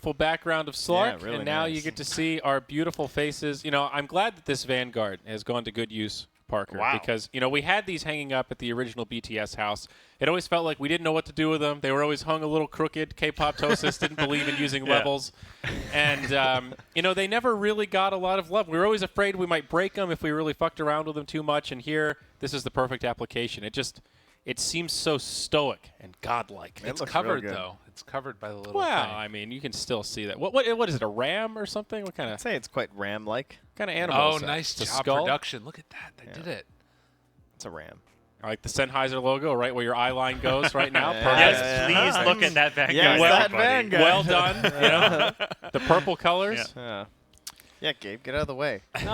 beautiful background of Slark, really and now nice. you get to see our beautiful faces. You know, I'm glad that this Vanguard has gone to good use, Parker, because, you know, we had these hanging up at the original BTS house. It always felt like we didn't know what to do with them. They were always hung a little crooked. K-pop Tosis didn't believe in using levels. And, you know, they never really got a lot of love. We were always afraid we might break them if we really fucked around with them too much, and here, this is the perfect application. It seems so stoic and godlike. It's covered, though. It's covered by the little thing. I mean, you can still see that. What is it, a ram or something? What kind of? I'd say it's quite ram-like. Kind of animal? Oh, is that? nice It's a job skull? production. Look at that. They did it. It's a ram. I like the Sennheiser logo, right where your eye line goes right now. Perfect. Yes, please look at that Vanguard. Yes, well, that Vanguard. Well done. You know? The purple colors. Yeah, Gabe, get out of the way. No,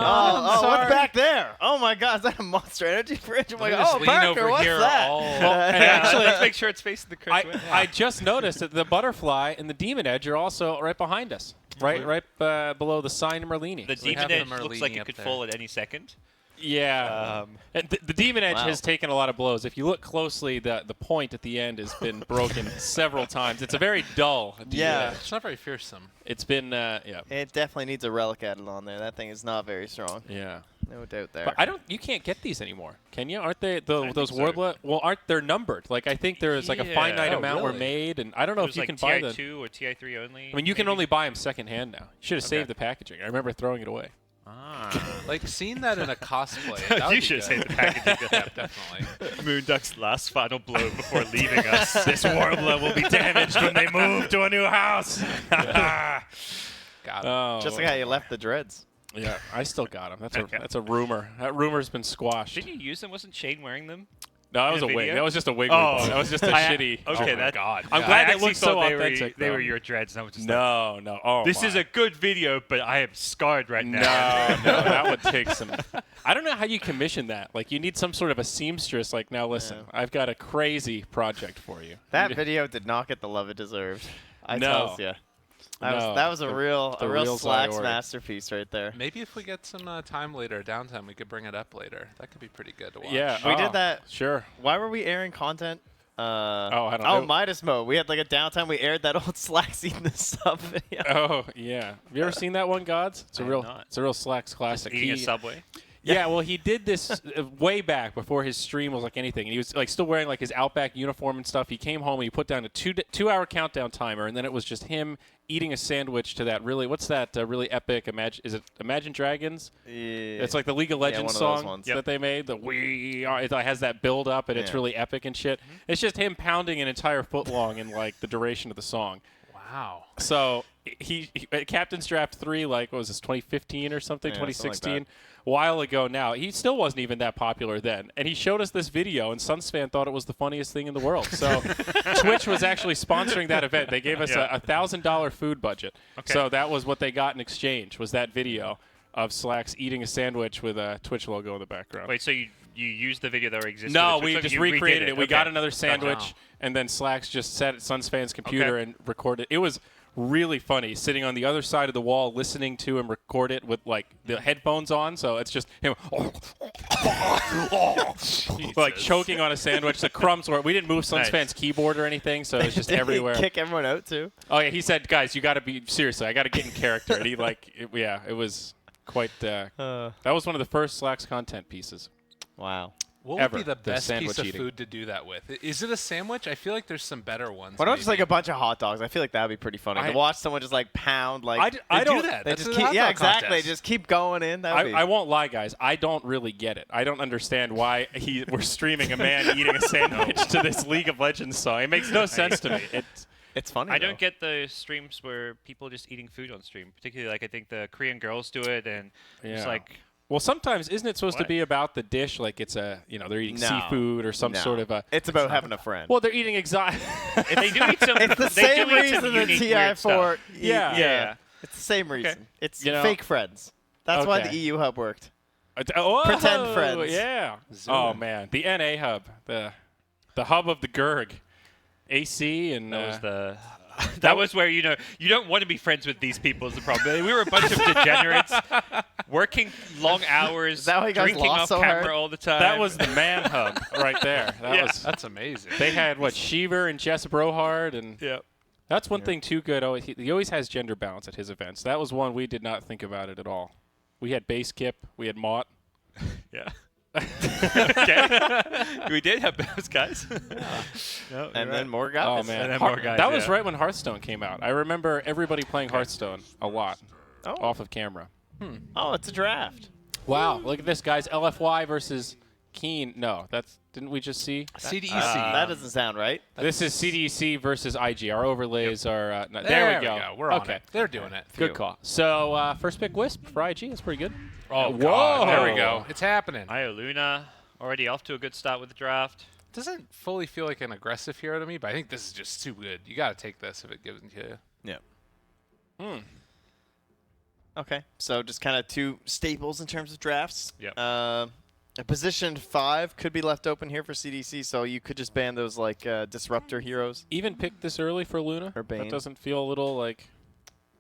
what's back there? Oh my God, is that a Monster Energy fridge? I'm like, Just oh, lean Parker, over what's here that? all- And actually, Let's make sure it's facing the correct way. I just noticed that the butterfly and the Demon Edge are also right behind us, right below the sign of Merlini. The We have Demon the Edge looks like Merlini it up could there. fall at any second. Yeah. And the Demon Edge Wow. has taken a lot of blows. If you look closely, the point at the end has been broken several times. It's a very dull Demon Yeah. Edge. It's not very fearsome. It's been, yeah. It definitely needs a relic added on there. That thing is not very strong. Yeah. No doubt there. But you can't get these anymore, can you? Aren't they, those think so. Warbler? Well, they're numbered? Like, I think there's like a finite Oh, amount were really? made, and I don't know It if was you like can buy them. TI2 or TI3 only. I mean, you can maybe? only buy them secondhand now. You should have saved the packaging. I remember throwing it away. Like, seeing that in a cosplay. That would You be should good. say the packaging. Yeah, definitely. Moonduck's last final blow before leaving us. This Warbler will be damaged when they move to a new house. Got it. Oh, Just like how you left the dreads. yeah, I still got them. Okay. That's a rumor. That rumor's been squashed. Didn't you use them? Wasn't Shane wearing them? No, that was in a the wig. video? That was just a wig. we bought. That was just a shitty. Okay, oh my God. I'm glad I they looked so thought authentic. They though. were your dreads. And I was just like, No. Oh, this my. is a good video, but I am scarred right No, now. that would take some. I don't know how you commission that. Like, you need some sort of a seamstress. Like, now listen, I've got a crazy project for you. That video did not get the love it deserved. I No. tells you. That was a real real Slacks Zyori. masterpiece right there. Maybe if we get some time later, downtime, we could bring it up later. That could be pretty good to watch. Yeah, We did that. Sure. Why were we airing content? I don't know. Midas Mode. We had like a downtime. We aired that old Slacks eating the sub video. Oh yeah. Have you ever seen that one, GoDz? It's a I have real. not. It's a real Slacks classic. Eating a Subway. Yeah, well, he did this way back before his stream was like anything. And he was like still wearing like his Outback uniform and stuff. He came home and he put down a two-hour countdown timer, and then it was just him eating a sandwich to that what's that really epic is it Imagine Dragons? Yeah. It's like the League of Legends one of those song ones. that they made. It has that build up and it's Yeah. really epic and shit. It's just him pounding an entire foot long in like the duration of the song. Wow. So he at Captain's Draft 3, like, what was this, 2015 or something, Yeah, something like 2016, that. a while ago now. He still wasn't even that popular then. And he showed us this video, and Sunsfan thought it was the funniest thing in the world. So Twitch was actually sponsoring that event. They gave us a $1,000 food budget. Okay. So that was what they got in exchange, was that video of Slacks eating a sandwich with a Twitch logo in the background. Wait, so you used the video that already existed? No, with we Twitch, just you redid recreated it. We Okay. got another sandwich, Wow. and then Slacks just set at Sunsfan's computer Okay. and recorded. It was really funny, sitting on the other side of the wall, listening to him record it with like the headphones on. So it's just him, like choking on a sandwich. The crumbs were. We didn't move Sunsfan's Nice. keyboard or anything, so it's just Did everywhere. he kick everyone out too? Oh yeah, he said, "Guys, you got to be seriously. I got to get in character." And he it was quite. That was one of the first Slacks content pieces. Wow. What Ever, would be the the best piece sandwich of eating. food to do that with? Is it a sandwich? I feel like there's some better ones. Why not just like maybe. a bunch of hot dogs? I feel like that would be pretty funny I- to watch someone just like pound like. I They don't do that. They That's just a keep, hot yeah, dog exactly. contest. Just keep going in. That'd be. I won't lie, guys. I don't really get it. I don't understand why we're streaming a man eating a sandwich to this League of Legends song. It makes no sense to me. It's funny. I though. don't get the streams where people just eating food on stream. Particularly, like I think the Korean girls do it, and it's Yeah. like Well, sometimes isn't it supposed to What? be about the dish? Like it's they're eating No. seafood or some No. sort of a. It's about having a friend. Well, they're eating exotic. they do eat some. It's the they same do eat some reason the unique weird stuff. TI4. Yeah. Yeah. It's the same reason. Okay. It's You know- fake friends. That's why Okay. the EU hub worked. Oh, Pretend friends. Yeah. Zoom Oh in. man, the NA hub, the hub of the Gerg, AC and. That was the. That was where you don't want to be friends with these people is the problem. We were a bunch of degenerates, working long hours, Is that why you guys drinking lost off so camera hard? all the time. That was the man hub right there. That Yeah. was. That's amazing. They had what, Sheever and Jess Brohard and. Yeah. That's one thing too good. He always has gender balance at his events. That was one we did not think about it at all. We had Base Kip. We had Mott. Yeah. Okay. We did have those guys. No, and then more guys. Oh, man. And then more guys, that was right when Hearthstone came out. I remember everybody playing Hearthstone a lot off of camera. Oh, it's a draft. Wow. Look at this, guys. LFY versus Keen. No, didn't we just see? CDEC. That doesn't sound right. This is CDEC versus IG. Our overlays are no, there we go. We're on it. They're doing it. Good call. So first pick Wisp for IG. That's pretty good. Oh, Whoa. God. There we go. It's happening. Io Luna already off to a good start with the draft. Doesn't fully feel like an aggressive hero to me, but I think this is just too good. You got to take this if it gives it to you. Yeah. Okay, so just kind of two staples in terms of drafts. Yep. A position 5 could be left open here for CDC, so you could just ban those like disruptor heroes. Even pick this early for Luna. Or Bane. That doesn't feel a little like,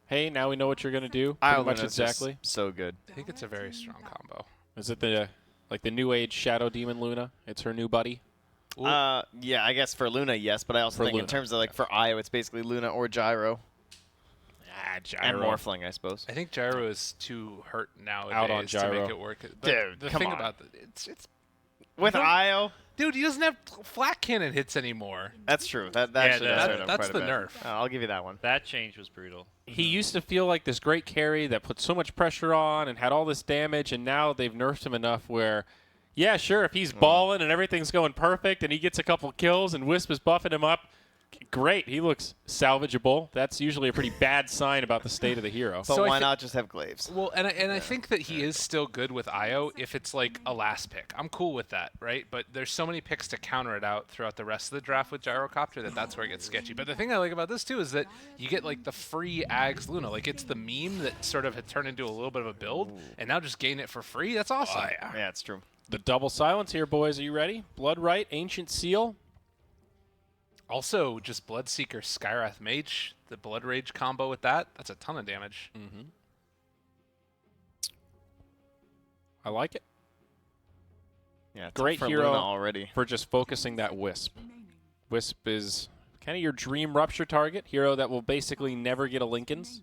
hey, now we know what you're gonna do. Pretty much exactly. So good. I think it's a very strong combo. Is it the new age Shadow Demon Luna? It's her new buddy. Yeah, I guess for Luna, yes, but I also think Luna. in terms of like for Io, it's basically Luna or Gyro. Gyro. And Morphling, I suppose. I think Gyro is too hurt nowadays Out on to Gyro. make it work. But Dude, the come thing on. about it's With Io, dude, he doesn't have flat cannon hits anymore. that's true. That Yeah, actually does that- hurt him that's quite a the bit. nerf. I'll give you that one. That change was brutal. He used to feel like this great carry that put so much pressure on and had all this damage, and now they've nerfed him enough where, yeah, sure, if he's balling and everything's going perfect and he gets a couple kills and Wisp is buffing him up, great. He looks salvageable. That's usually a pretty bad sign about the state of the hero. But So I why thi- not just have Glaives? Well, and I think that he is still good with Io if it's like a last pick. I'm cool with that, right? But there's so many picks to counter it out throughout the rest of the draft with Gyrocopter that's where it gets sketchy. But the thing I like about this too is that you get like the free Ags Luna. Like it's the meme that sort of had turned into a little bit of a build, and now just gain it for free. That's awesome. Yeah, it's true. The double silence here, boys. Are you ready? Bloodright, Ancient Seal. Also, just Bloodseeker, Skywrath Mage, the Blood Rage combo with that's a ton of damage. I like it. Yeah, it's Great for hero Luna already. for just focusing that Wisp. Wisp is kind of your dream rupture target, hero that will basically never get a Lincoln's.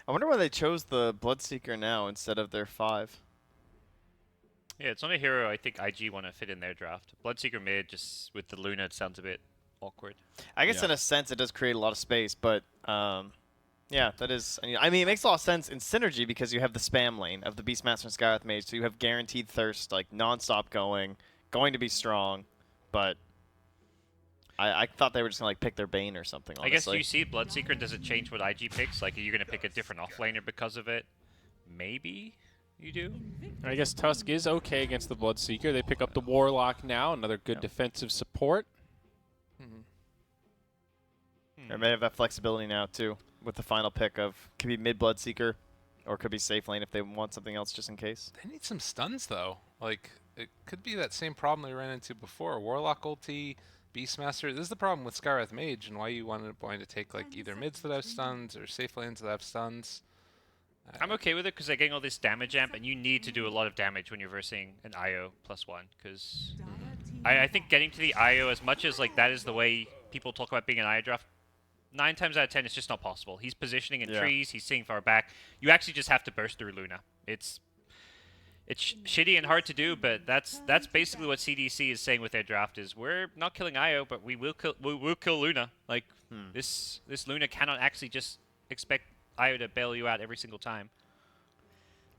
I wonder why they chose the Bloodseeker now instead of their 5. Yeah, it's not a hero I think IG want to fit in their draft. Bloodseeker mid, just with the Luna, it sounds a bit awkward. I guess Yeah. in a sense it does create a lot of space, but yeah, that is. I mean, it makes a lot of sense in synergy because you have the spam lane of the Beastmaster and Skywrath Mage, so you have guaranteed thirst, like nonstop going to be strong. But I thought they were just gonna like pick their Bane or something. I guess honestly. you see Bloodseeker, does it change what IG picks? Like, are you going to pick a different offlaner because of it? Maybe you do. I guess Tusk is okay against the Bloodseeker. They pick up the Warlock now, another good defensive support. They may have that flexibility now too with the final pick of could be mid Bloodseeker, or could be safe lane if they want something else just in case. They need some stuns though. Like it could be that same problem they ran into before. Warlock ulti, Beastmaster. This is the problem with Skywrath Mage and why you wanted to take like either mids that have stuns or safe lanes that have stuns. I'm okay with it because they're getting all this damage amp, and you need to do a lot of damage when you're versing an IO +1. Because I think getting to the IO, as much as like that is the way people talk about being an IO draft, 9 times out of 10 it's just not possible. He's positioning in trees, he's seeing far back. You actually just have to burst through Luna. It's shitty and hard to do, but that's basically what CDC is saying with their draft is we're not killing IO, but we will kill Luna. Like this Luna cannot actually just expect IO to bail you out every single time.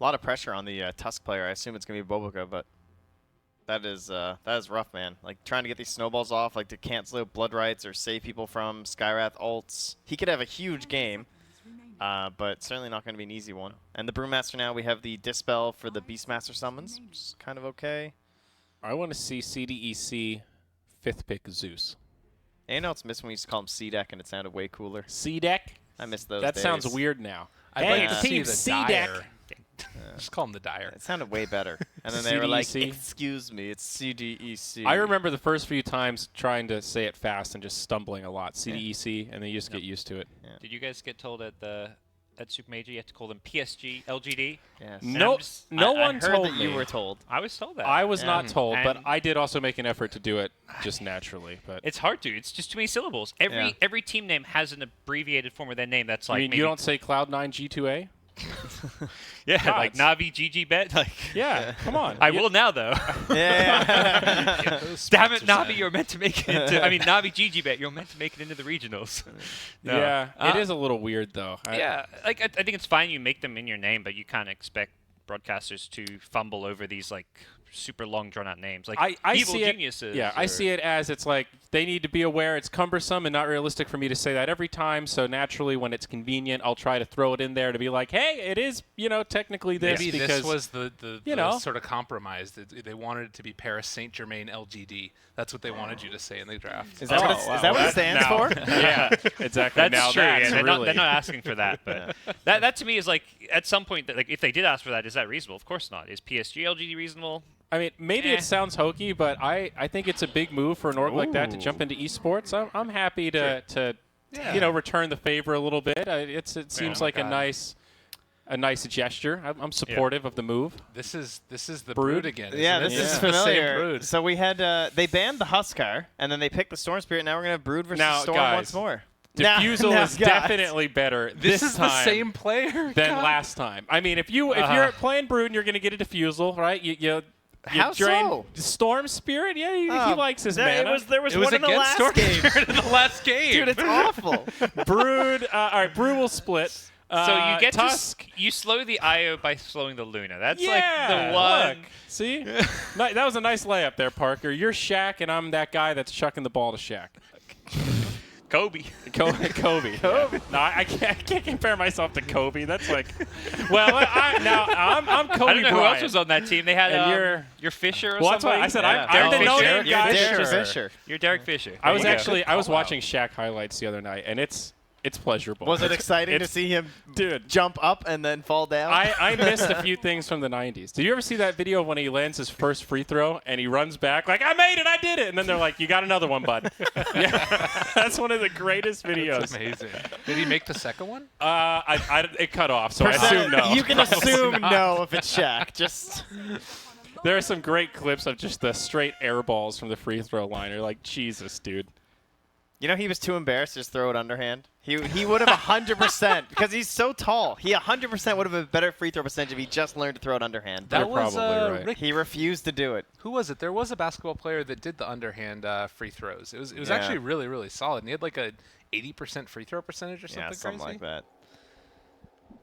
A lot of pressure on the Tusk player. I assume it's gonna be Boboka, but that is rough, man. Like trying to get these snowballs off, like to cancel out blood rights or save people from Skywrath ults. He could have a huge game, but certainly not going to be an easy one. And the Brewmaster now, we have the Dispel for the Beastmaster summons, which is kind of okay. I want to see CDEC 5th pick Zeus. And you know it's missing when we used to call him CDEC and it sounded way cooler. CDEC? I miss those That days. sounds weird now. I'd Hey, like to the see team the CDEC. Dire. Just call him the Dire. It sounded way better. And then they were like, CDEC. excuse me, it's CDEC. I remember the first few times trying to say it fast and just stumbling a lot. CDEC, and then you just get used to it. Did you guys get told at the at Super Major. You have to call them PSG, LGD. Yes. And No, I'm just- no I one heard told that me. you were told. I was told that. I was not told, but And- I did also make an effort to do it just naturally. But It's hard to. It's just too many syllables. Every team name has an abbreviated form of their name that's I like mean, maybe, you don't say Cloud9 G2A? like Gods. Navi GG Bet. Like Yeah, come on. I will now though. Yeah. Damn it, Navi, you're meant to make it into. I mean, Navi GG Bet, you're meant to make it into the regionals. No. Yeah, it is a little weird though. Yeah, like I think it's fine you make them in your name, but you can't expect broadcasters to fumble over these like super long drawn out names like I evil see it, geniuses. Yeah, I see it as it's like they need to be aware it's cumbersome and not realistic for me to say that every time. So naturally, when it's convenient, I'll try to throw it in there to be like, hey, it is, technically this. Maybe because this was the you know. sort of compromise. They wanted it to be Paris Saint-Germain LGD. That's what they wanted you to say in the draft. Is that what it stands for? Yeah, exactly. That's now true. That's They're really, not asking for that, but that to me is like at some point that like if they did ask for that, is that reasonable? Of course not. Is PSG LGD reasonable? I mean, maybe it sounds hokey, but I think it's a big move for an org like that to jump into esports. I'm happy to return the favor a little bit. It seems like a nice gesture. I'm supportive of the move. This is the Brood? Brood again. Yeah, isn't it? this is the same familiar. Brood. So we had they banned the Huskar, and then they picked the Storm Spirit. Now we're gonna have Brood versus Now, Storm guys, once more. Diffusal Now, is guys. definitely better This is the time same player than God. last time. I mean, if you're playing Brood and you're going to get a Diffusal, right? You How drain so? Storm Spirit. Yeah, he likes his mana. There was It was one in the against last Storm game. Spirit in the last game. Dude, it's awful. Brood. All right, Brood will split. So you get Tusk. you slow the IO by slowing the Luna. That's Yeah, like the one. look, see? That was a nice layup there, Parker. You're Shaq, and I'm that guy that's chucking the ball to Shaq. Kobe. Kobe. Yeah. No, I can't compare myself to Kobe. That's like, well, I'm Kobe I don't know who else Bryant. was on that team. They had And you're Fisher or Well, that's somebody. why I said Yeah. I'm the Derek no-name Fisher. guy. You're Derek Sure. Fisher. You're Derek Fisher. I was There you go. I was watching Shaq highlights the other night, and it's pleasurable. Was it exciting to it's- see him dude? jump up and then fall down? I missed a few things from the 90s. Did you ever see that video of when he lands his first free throw and he runs back like, I made it, I did it, and then they're like, you got another one, bud. Yeah, that's one of the greatest videos. That's amazing. Did he make the second one? It cut off, so I assume no. You can assume no if it's Shaq. Just There are some great clips of just the straight air balls from the free throw line. You're like, Jesus, dude. he was too embarrassed to just throw it underhand. He would have 100% because he's so tall. He 100% would have a better free throw percentage if he just learned to throw it underhand. You're That was probably right. Rick. He refused to do it. Who was it? There was a basketball player that did the underhand free throws. It was Yeah. actually really, really solid. And he had like a 80% free throw percentage or something Yeah, something crazy. like that.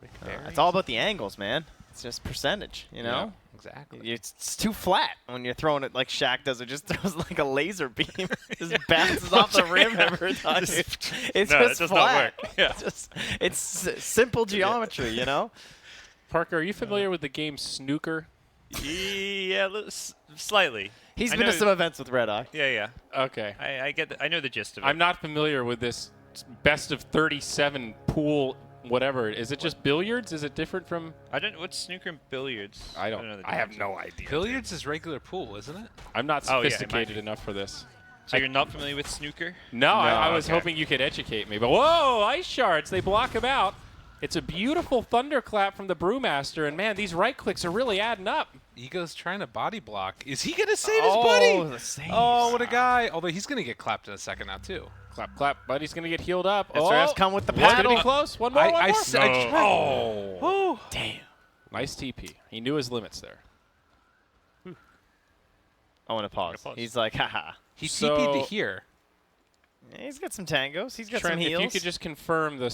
Rick Barry? It's all about the angles, man. It's just percentage, you know? Exactly. It's too flat when you're throwing it like Shaq does. It just throws like a laser beam. Just bounces off the rim every time. It's No, just that does not flat. work. Yeah. It's simple geometry, you know? Parker, are you familiar with the game snooker? Yeah, slightly. He's I been to know- some events with Red Eye. Yeah. Okay. I get. I know the gist of it. I'm not familiar with this best of 37 pool whatever. Is it just billiards? Is it different from? I don't. What's snooker and billiards? I don't. know the I have difference. no idea. Billiards is regular pool, isn't it? I'm not Oh, yeah, it might sophisticated be. enough for this. So you're not familiar with snooker? No, I was okay. hoping you could educate me. But whoa, ice shards! They block him out. It's a beautiful thunderclap from the Brewmaster, and man, these right clicks are really adding up. Ego's trying to body block. Is he going to save Oh, his buddy? the saves. Oh, what a guy. Although he's going to get clapped in a second now, too. Clap, clap. Buddy's gonna get healed up. SRF's come with the It's gonna paddle. be close. One more. one more. Oh. Damn. Nice TP. He knew his limits there. I want to pause. pause. He's like, haha. He So- TP'd to here. Yeah, he's got some tangos. He's got Trent, some if heals. you could just confirm the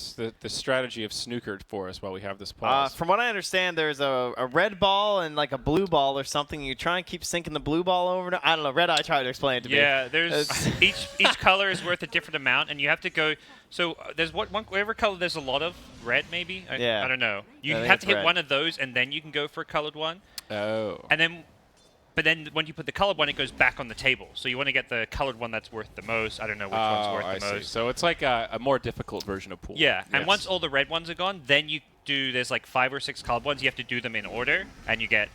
strategy of snooker for us while we have this pause. From what I understand, there's a red ball and like a blue ball or something. You try and keep sinking the blue ball over. I don't know. Red Eye tried to explain it to me. Yeah, there's It's- each color is worth a different amount, and you have to go. So there's whatever color there's a lot of red maybe. Yeah. I don't know. You I think have it's to hit red. one of those, and then you can go for a colored one. Oh. And then, but then when you put the colored one, it goes back on the table. So you want to get the colored one that's worth the most. I don't know which one's Oh, worth I the see. most. So it's like a more difficult version of pool. Yeah, and Yes. once all the red ones are gone, then you do. There's like 5 or 6 colored ones. You have to do them in order, and you get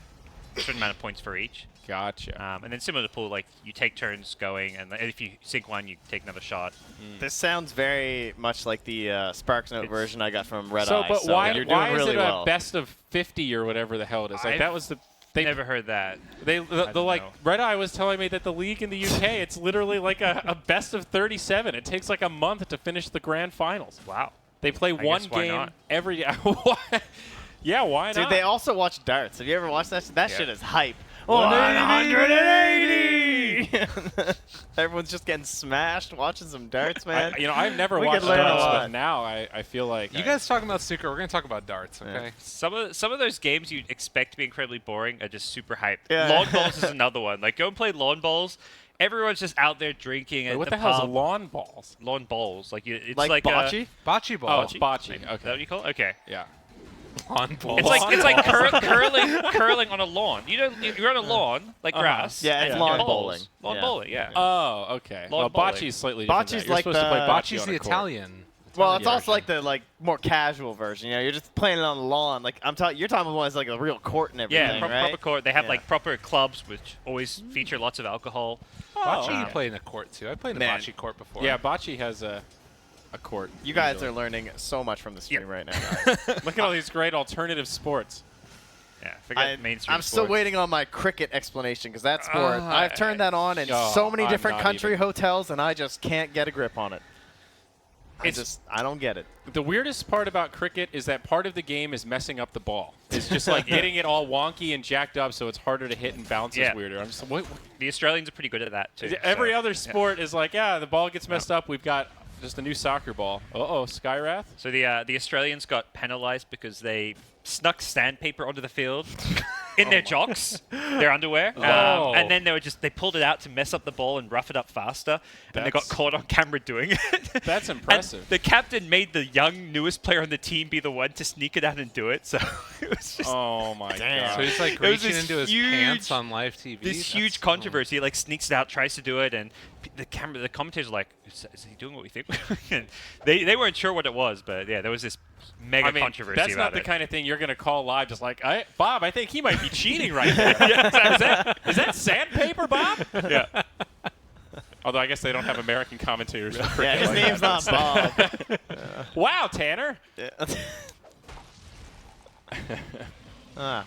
a certain amount of points for each. Gotcha. And then similar to pool, like you take turns going, and if you sink one, you take another shot. This sounds very much like the Sparks Note version I got from Red So, Eye. but so why, you're doing why really is it well. a best of 50 or whatever the hell it is? Like I've that was the. They never heard that. They the like know. Red Eye was telling me that the league in the UK it's literally like a best of 37. It takes like a month to finish the grand finals. Wow. They play one guess why game not? every. Yeah, why Dude, not? they also watch darts. Have you ever watched that? That shit is hype. 180! Everyone's just getting smashed watching some darts, man. I've never We watched could learn a darts, lot. but now I feel like You guys talking about snooker? We're gonna talk about darts, okay? Some of those games you'd expect to be incredibly boring are just super hyped. Yeah. Lawn bowls is another one. Like, go and play lawn bowls. Everyone's just out there drinking Wait, at what the the hell's pub. lawn balls? Lawn bowls. Like, it's like like bocce? Bocce Oh, ball. it's bocce. Is that Okay. what you call it? Okay. Yeah. Lawn ball. It's like curling on a lawn. You're on a lawn like grass. Yeah, it's and lawn you bowling. bowling. Lawn Yeah. bowling. Yeah. Oh, okay. Lawn Well, bowling. bocce is slightly different. Bocce's You're like supposed to play the- bocce Bocce's on the a court. Italian. Well, it's Yeah, also okay. like the more casual version. You're just playing it on the lawn. Like you're talking about one that's like a real court and everything, Yeah, right? proper court. They have Yeah. like proper clubs which always feature lots of alcohol. Bocce you okay. play in a court too. I played in a Man. bocce court before. Yeah, bocce has a court. You guys usually. are learning so much from the stream Yep. right now. Guys. Look at all these great alternative sports. Yeah, forget mainstream I'm still sports. waiting on my cricket explanation because that sport, I've turned that on in Oh, so many I'm different not country even. hotels, and I just can't get a grip on it. I don't get it. The weirdest part about cricket is that part of the game is messing up the ball. It's just like getting it all wonky and jacked up, so it's harder to hit and bounces Yeah. weirder. I'm just The Australians are pretty good at that too. every so, other yeah. sport is like, yeah, the ball gets messed up. We've got just a new soccer ball. Uh-oh, Skywrath? So the Australians got penalised because they snuck sandpaper onto the field in their jocks, their underwear, Oh. and then they pulled it out to mess up the ball and rough it up faster, and they got That's- caught on camera doing it. That's And impressive. the captain made the young newest player on the team be the one to sneak it out and do it. So it was just Oh, my Damn. So God. he's like It was reaching this into his huge- pants on live TV. this That's huge cool. controversy. He like sneaks it out, tries to do it, and the commentators are like, "Is he doing what we think?" And they weren't sure what it was, but yeah, there was this mega I mean, controversy that's about not the it. kind of thing you're going to call live just like, Bob, I think he might be cheating right now. Is that sandpaper, Bob? Yeah. Although I guess they don't have American commentators. Yeah, his name's not Bob. Wow, Tanner.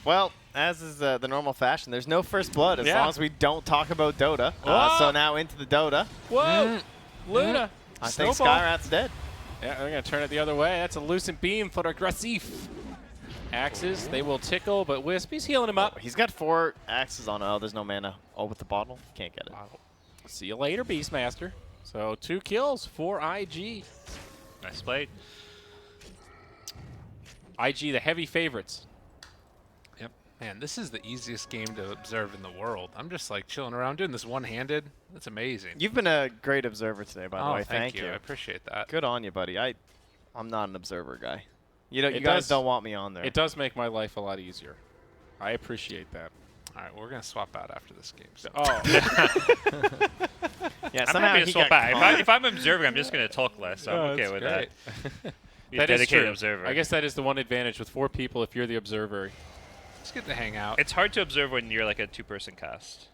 Well, as is the normal fashion, there's no first blood as Yeah. long as we don't talk about Dota. Whoa. So now into the Dota. Whoa. Luna. I think Snowball. Skyrat's dead. Yeah, they're going to turn it the other way. That's a lucent beam for Aggressive. Axes, they will tickle, but Wisp, he's healing him up. He's got 4 axes on. Oh, there's no mana. Oh, with the bottle? Can't get it. See you later, Beastmaster. So 2 kills for IG. Nice played. IG, the heavy favorites. Yep. Man, this is the easiest game to observe in the world. I'm just like chilling around doing this one-handed. That's amazing. You've been a great observer today, by the oh, way. thank you. I appreciate that. Good on you, buddy. I'm not an observer guy. You It guys does- don't want me on there. It does make my life a lot easier. I appreciate that. All right, we're gonna swap out after this game. So. Oh, Yeah, I'm somehow happy to he swap got back. caught. If I'm observing, I'm just going to talk less. So I'm okay with Great. that. Be a that is dedicated true. observer. I guess that is the one advantage with 4 people if you're the observer. It's good to hang out. it's hard to observe when you're like a 2-person cast.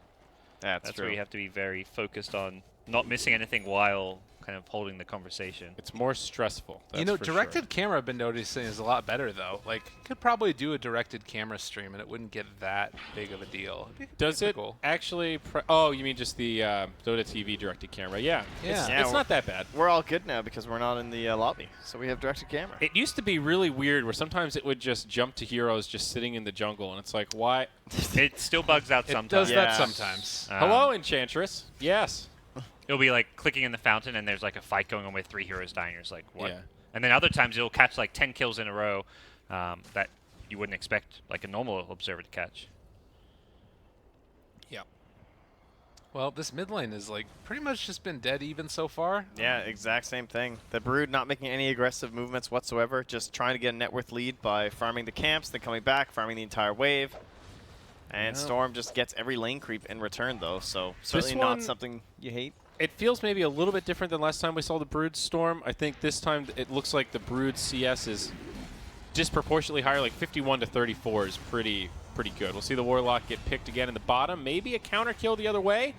That's true. where you have to be very focused on not missing anything while kind of holding the conversation. It's more stressful. You know, that's for directed sure. camera I've been noticing is a lot better though. Like, could probably do a directed camera stream and it wouldn't get that big of a deal. It'd be Does pretty it cool. actually? Oh, you mean just the Dota TV directed camera? Yeah. It's, Yeah. it's not that bad. We're all good now because we're not in the lobby, so we have directed camera. It used to be really weird where sometimes it would just jump to heroes just sitting in the jungle, and it's like, why? It still bugs out It sometimes. does that Yeah. sometimes. Hello, Enchantress. Yes. It'll be like clicking in the fountain and there's like a fight going on with 3 heroes dying. You're just like, what? Yeah. And then other times it'll catch like 10 kills in a row that you wouldn't expect like a normal observer to catch. Yeah. Well, this mid lane is like pretty much just been dead even so far. Yeah, exact same thing. The Brood not making any aggressive movements whatsoever, just trying to get a net worth lead by farming the camps, then coming back, farming the entire wave. And Yeah. Storm just gets every lane creep in return, though, so certainly not one- something you hate. It feels maybe a little bit different than last time we saw the Brood Storm. I think this time it looks like the Brood CS is disproportionately higher, like 51 to 34 is pretty pretty good. We'll see the Warlock get picked again in the bottom. Maybe a counter kill the other way.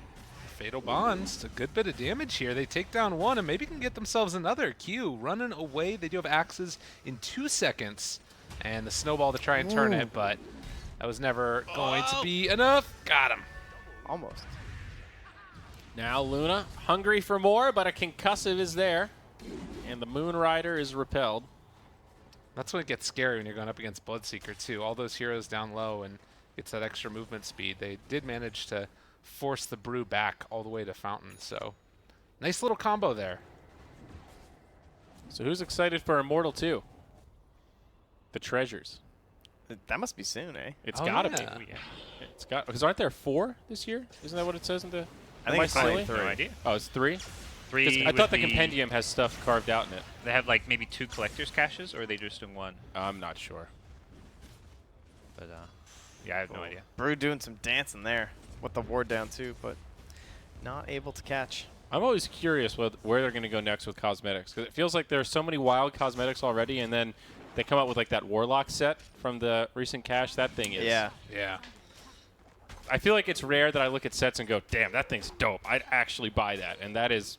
Fatal Bonds, a good bit of damage here. They take down one and maybe can get themselves another. Q running away. They do have axes in 2 seconds. And the snowball to try and turn it, but that was never going to be enough. Got him. Almost. Now Luna, hungry for more, but a concussive is there. And the Moon Rider is repelled. That's when it gets scary when you're going up against Bloodseeker, too. All those heroes down low and gets that extra movement speed. They did manage to force the Brew back all the way to Fountain, so nice little combo there. So who's excited for Immortal 2? The treasures. That must be soon, eh? It's Oh, gotta yeah. be. Oh, yeah. It's got, because aren't there 4 this year? Isn't that what it says in the? I am think it's silly? only 3. No idea. Oh, it's 3? 3. I thought with the compendium has stuff carved out in it. They have like maybe 2 collector's caches, or are they just doing 1? I'm not sure. But yeah, I have no idea. Brew doing some dancing there with the ward down too, but not able to catch. I'm always curious where they're going to go next with cosmetics, because it feels like there's so many wild cosmetics already, and then they come out with like that Warlock set from the recent cache. That thing is. Yeah. Yeah. I feel like it's rare that I look at sets and go, "Damn, that thing's dope. I'd actually buy that," and that is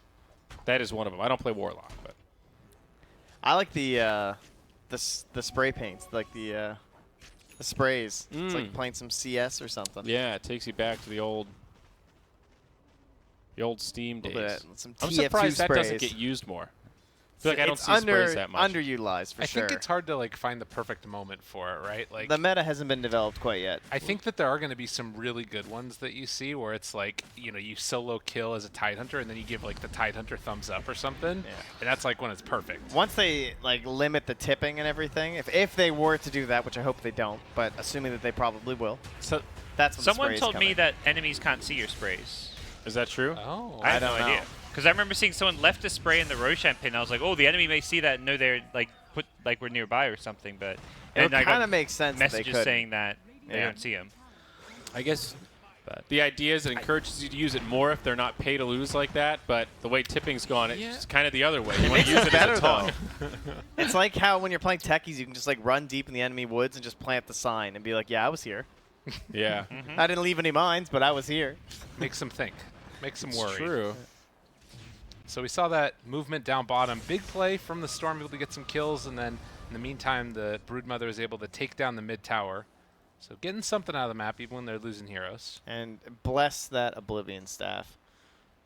one of them. I don't play Warlock, but I like the spray paints, like the sprays. It's like playing some CS or something. yeah, it takes you back to the old Steam days. Some I'm TFU surprised that doesn't sprays. get used more. I feel like I don't It's see sprays that much. underutilized for I sure. think it's hard to like find the perfect moment for it, right? Like The meta hasn't been developed quite yet. I think that there are going to be some really good ones that you see where it's like, you know, you solo kill as a Tidehunter and then you give like the Tidehunter thumbs up or something. Yeah. And that's like when it's perfect. Once they like limit the tipping and everything, if they were to do that, which I hope they don't, but assuming that they probably will, So, that's when Someone the sprays told come me in. that enemies can't see your sprays. is that true? Oh. I have no don't know. idea. Because I remember seeing someone left a spray in the Roshan pin. I was like, oh, the enemy may see that and know they're like we're nearby or something. But It and I kind got of makes sense that they messages could. saying that they Yeah. don't see them. I guess But the idea is it encourages you to use it more if they're not pay to lose like that, but the way tipping's gone, it's kind of the other way. You want to use it better as a taunt. It's like how when you're playing techies, you can just like run deep in the enemy woods and just plant the sign and be like, yeah, I was here. Yeah. I didn't leave any mines, but I was here. Makes them think. Makes them It's worry. true. So we saw that movement down bottom. Big play from the Storm, able to get some kills, and then in the meantime, the Broodmother is able to take down the mid tower. So getting something out of the map, even when they're losing heroes. And bless that Oblivion staff.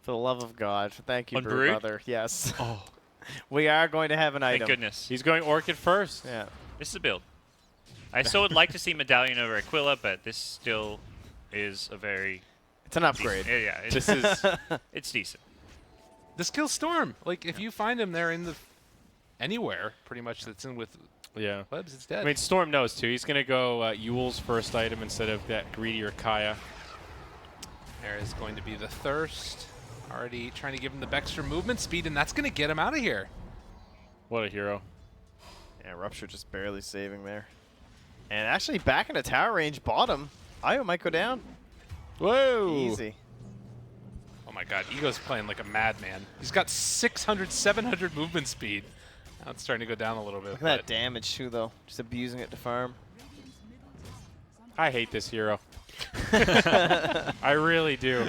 For the love of God. Thank you, On Brood? Broodmother. Yes. Oh, We are going to have an Thank item. goodness. he's going Orchid first. Yeah. This is a build. I still would like to see Medallion over Aquila, but this still is a very It's an upgrade. decent, yeah, This is it's decent. This kills Storm. Like, if you find him there in the anywhere, pretty much that's in with yeah. webs, it's dead. I mean, Storm knows too. He's gonna go Yule's first item instead of that greedier Kaya. There is going to be the Thirst. Already trying to give him the extra movement speed, and that's going to get him out of here. What a hero. Yeah, Rupture just barely saving there. And actually back into tower range bottom. Io might go down. Whoa. Easy. Oh my god, Ego's playing like a madman. He's got 600, 700 movement speed. Now it's starting to go down a little bit. Look at that damage too, though. Just abusing it to farm. I hate this hero. I really do.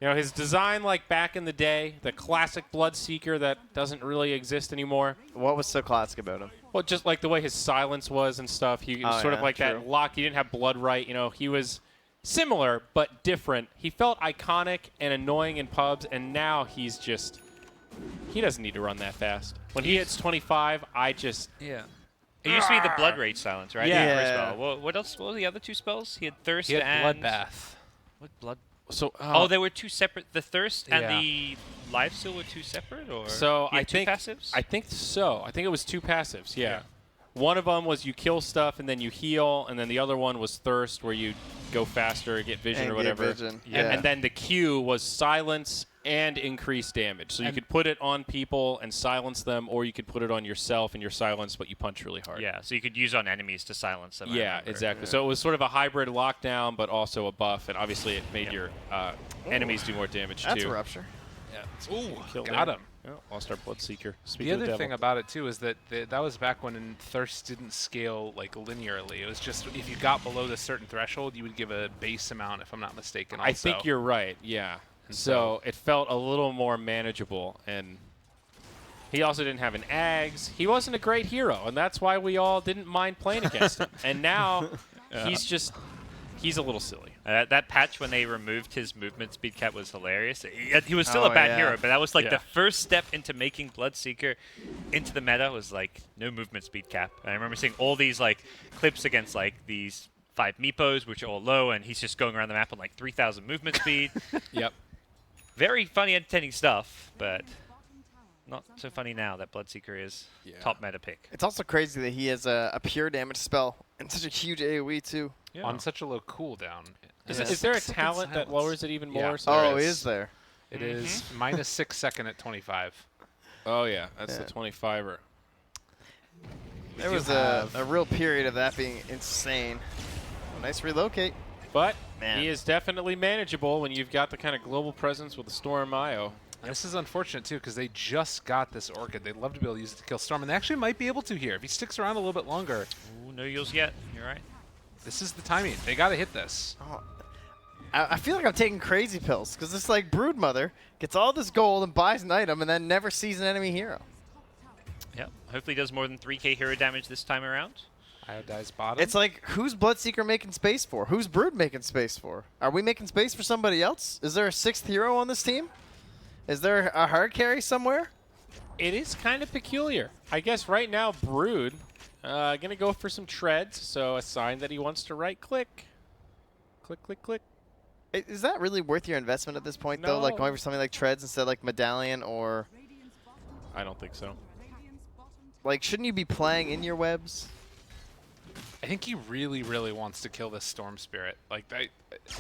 You know, his design like back in the day, the classic Bloodseeker that doesn't really exist anymore. What was so classic about him? Well, just like the way his silence was and stuff. He was Oh, sort of yeah, like true. that lock. He didn't have blood right. You know, he was similar but different. He felt iconic and annoying in pubs, and now he's just he doesn't need to run that fast. When he hits 25, I just Yeah. It used to be the Blood Rage silence, right? Yeah. The first Yeah. spell. What else? What were the other 2 spells? He had Thirst He had and Bloodbath. What blood? so. Oh, they were 2 separate. The Thirst and Yeah. the Lifesteal were 2 separate, or So he had I 2 think passives. I think so. I think it was 2 passives. Yeah. One of them was you kill stuff and then you heal, and then the other one was Thirst, where you go faster, get vision And or get whatever. vision, And, yeah. and then the Q was silence and increase damage. So you And- could put it on people and silence them, or you could put it on yourself and you're silenced, but you punch really hard. yeah, so you could use on enemies to silence them. I Yeah, remember. exactly. So it was sort of a hybrid lockdown, but also a buff, and obviously it made Yep. your enemies do more damage That's too. a Rupture. Yeah, Ooh, Killed got him. him. Oh, lost our Bloodseeker. The other thing about it too is that that was back when Thirst didn't scale like linearly. It was just if you got below the certain threshold, you would give a base amount, if I'm not mistaken. Also. I think you're right. Yeah. So it felt a little more manageable, and he also didn't have an Ags. He wasn't a great hero, and that's why we all didn't mind playing against him. And now he's a little silly. That patch when they removed his movement speed cap was hilarious. He was still a bad hero, but that was like the first step into making Bloodseeker into the meta was like no movement speed cap. And I remember seeing all these like clips against like these 5 Meepos, which are all low, and he's just going around the map on like 3,000 movement speed. Yep. Very funny, entertaining stuff, but not so funny now that Bloodseeker is top meta pick. It's also crazy that he has a pure damage spell and such a huge AoE too. Yeah. On such a low cooldown. Is there a talent that lowers it even more? Yeah. So Oh, is there? It is minus 6 second at 25. Oh, yeah. That's the 25er. There was a real period of that being insane. Nice relocate. But Man. he is definitely manageable when you've got the kind of global presence with the Storm IO. And this is unfortunate, too, because they just got this Orchid. They'd love to be able to use it to kill Storm, and they actually might be able to here. If he sticks around a little bit longer. Ooh, no heals yet. You're right. This is the timing. They got to hit this. Oh. I feel like I'm taking crazy pills because it's like Broodmother gets all this gold and buys an item and then never sees an enemy hero. Yep. Hopefully does more than 3k hero damage this time around. Iodized bottom. It's like, who's Bloodseeker making space for? Who's Brood making space for? Are we making space for somebody else? Is there a 6th hero on this team? Is there a hard carry somewhere? It is kind of peculiar. I guess right now Brood going to go for some treads, so a sign that he wants to right-click. Click, click, click. Is that really worth your investment at this point, though? Like going for something like treads instead of like Medallion or... I don't think so. Like, shouldn't you be playing in your webs? I think he really, really wants to kill this Storm Spirit. Like,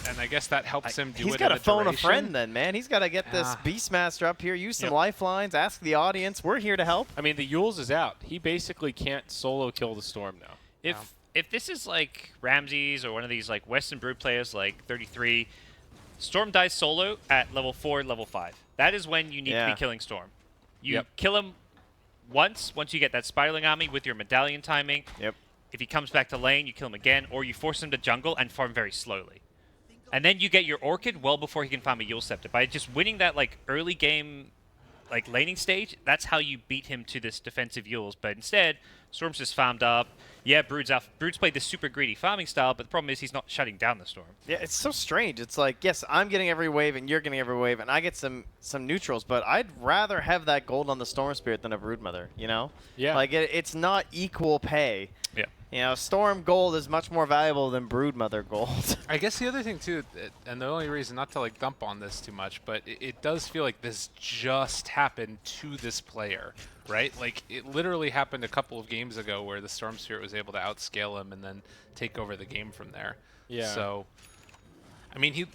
and I guess that helps him do it. He's got to phone duration. a friend then, man. He's got to get this Beastmaster up here, use some lifelines, ask the audience. We're here to help. I mean, the Yules is out. He basically can't solo kill the Storm now. If this is like Ramses or one of these like Western Brood players like 33, Storm dies solo at level 4, level 5. That is when you need to be killing Storm. You kill him once you get that spiraling army with your medallion timing. Yep. If he comes back to lane, you kill him again, or you force him to jungle and farm very slowly. And then you get your Orchid well before he can farm a Yule Scepter. By just winning that like early game like laning stage, that's how you beat him to this defensive Yules. But instead, Storm's just farmed up. Yeah, Brood's played this super greedy farming style, but the problem is he's not shutting down the Storm. Yeah, it's so strange. It's like, yes, I'm getting every wave and you're getting every wave, and I get some neutrals, but I'd rather have that gold on the Storm Spirit than a Broodmother, you know? Yeah. Like, it's not equal pay. Yeah. You know, Storm gold is much more valuable than Broodmother gold. I guess the other thing, too, and the only reason not to, like, dump on this too much, but it does feel like this just happened to this player, right? Like, it literally happened a couple of games ago where the Storm Spirit was able to outscale him and then take over the game from there. Yeah. So, I mean, he's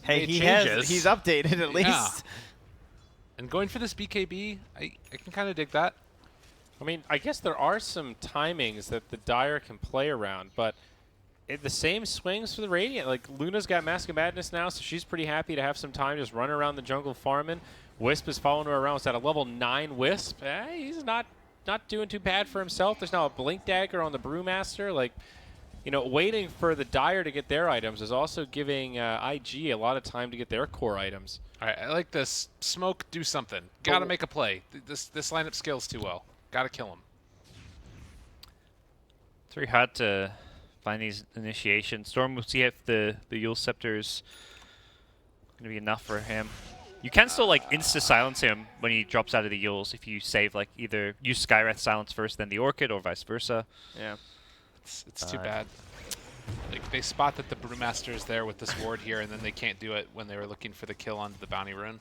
Hey, made changes. he's updated at least. Yeah. And going for this BKB, I can kind of dig that. I mean, I guess there are some timings that the Dire can play around, but the same swings for the Radiant. Like, Luna's got Mask of Madness now, so she's pretty happy to have some time just running around the jungle farming. Wisp is following her around. It's at a level 9 Wisp. He's not doing too bad for himself. There's now a Blink Dagger on the Brewmaster. Like, you know, waiting for the Dire to get their items is also giving IG a lot of time to get their core items. All right, I like this. Smoke, do something. Got to make a play. This lineup scales too well. Got to kill him. It's very hard to find these initiations. Storm, will see if the Yule Scepter is going to be enough for him. You can still like insta-silence him when he drops out of the Yules if you save like either use Skywrath Silence first then the Orchid or vice versa. Yeah. It's too bad. Like, they spot that the Brewmaster is there with this ward here, and then they can't do it when they were looking for the kill onto the Bounty Rune.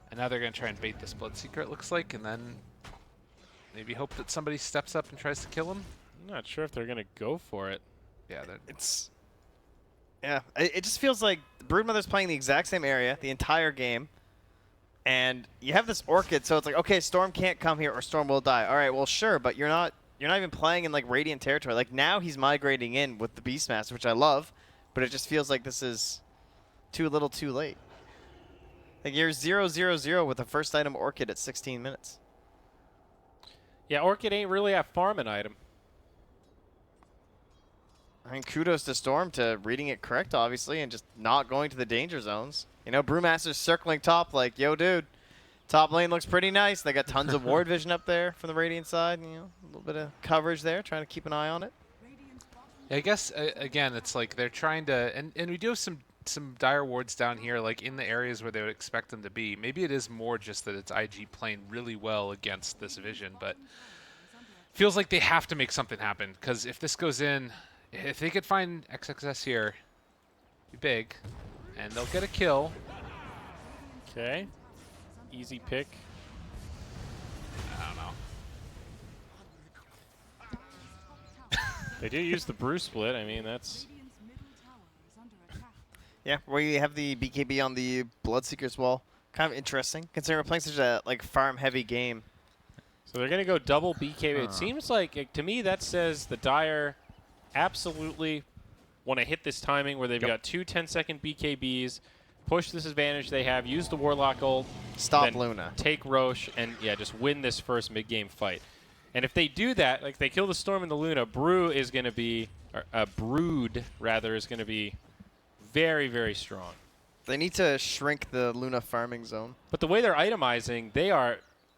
And now they're going to try and bait this Bloodseeker, it looks like, and then maybe hope that somebody steps up and tries to kill him. I'm not sure if they're going to go for it. Yeah, it just feels like Broodmother's playing the exact same area the entire game, and you have this Orchid, so it's like, okay, Storm can't come here or Storm will die. All right, well, sure, but you're not even playing in like Radiant territory. Like, now he's migrating in with the Beastmaster, which I love, but it just feels like this is too little too late. Like you're 0-0-0 with the first item Orchid at 16 minutes. Yeah, Orchid ain't really a farming item. I mean, kudos to Storm to reading it correct, obviously, and just not going to the danger zones. You know, Brewmaster's circling top like, yo, dude, top lane looks pretty nice. They got tons of ward vision up there from the Radiant side. You know, a little bit of coverage there, trying to keep an eye on it. I guess, again, it's like they're trying to, and we do have some dire wards down here, like in the areas where they would expect them to be. Maybe it is more just that it's IG playing really well against this vision, but feels like they have to make something happen, because if this goes in, if they could find XXS here, be big, and they'll get a kill. Okay. Easy pick. I don't know. They do use the brew split. I mean, that's... Yeah, we have the BKB on the Bloodseeker's wall. Kind of interesting, considering we're playing such a farm-heavy game. So they're going to go double BKB. It seems like, to me, that says the Dire absolutely want to hit this timing where they've got two 10-second BKBs, push this advantage they have, use the Warlock ult, Stop Luna. take Roche, and, yeah, just win this first mid-game fight. And if they do that, like they kill the Storm and the Luna, Brew is going to be, or Brood, rather, is going to be very, very strong. They need to shrink the Luna farming zone. But the way they're itemizing, they are,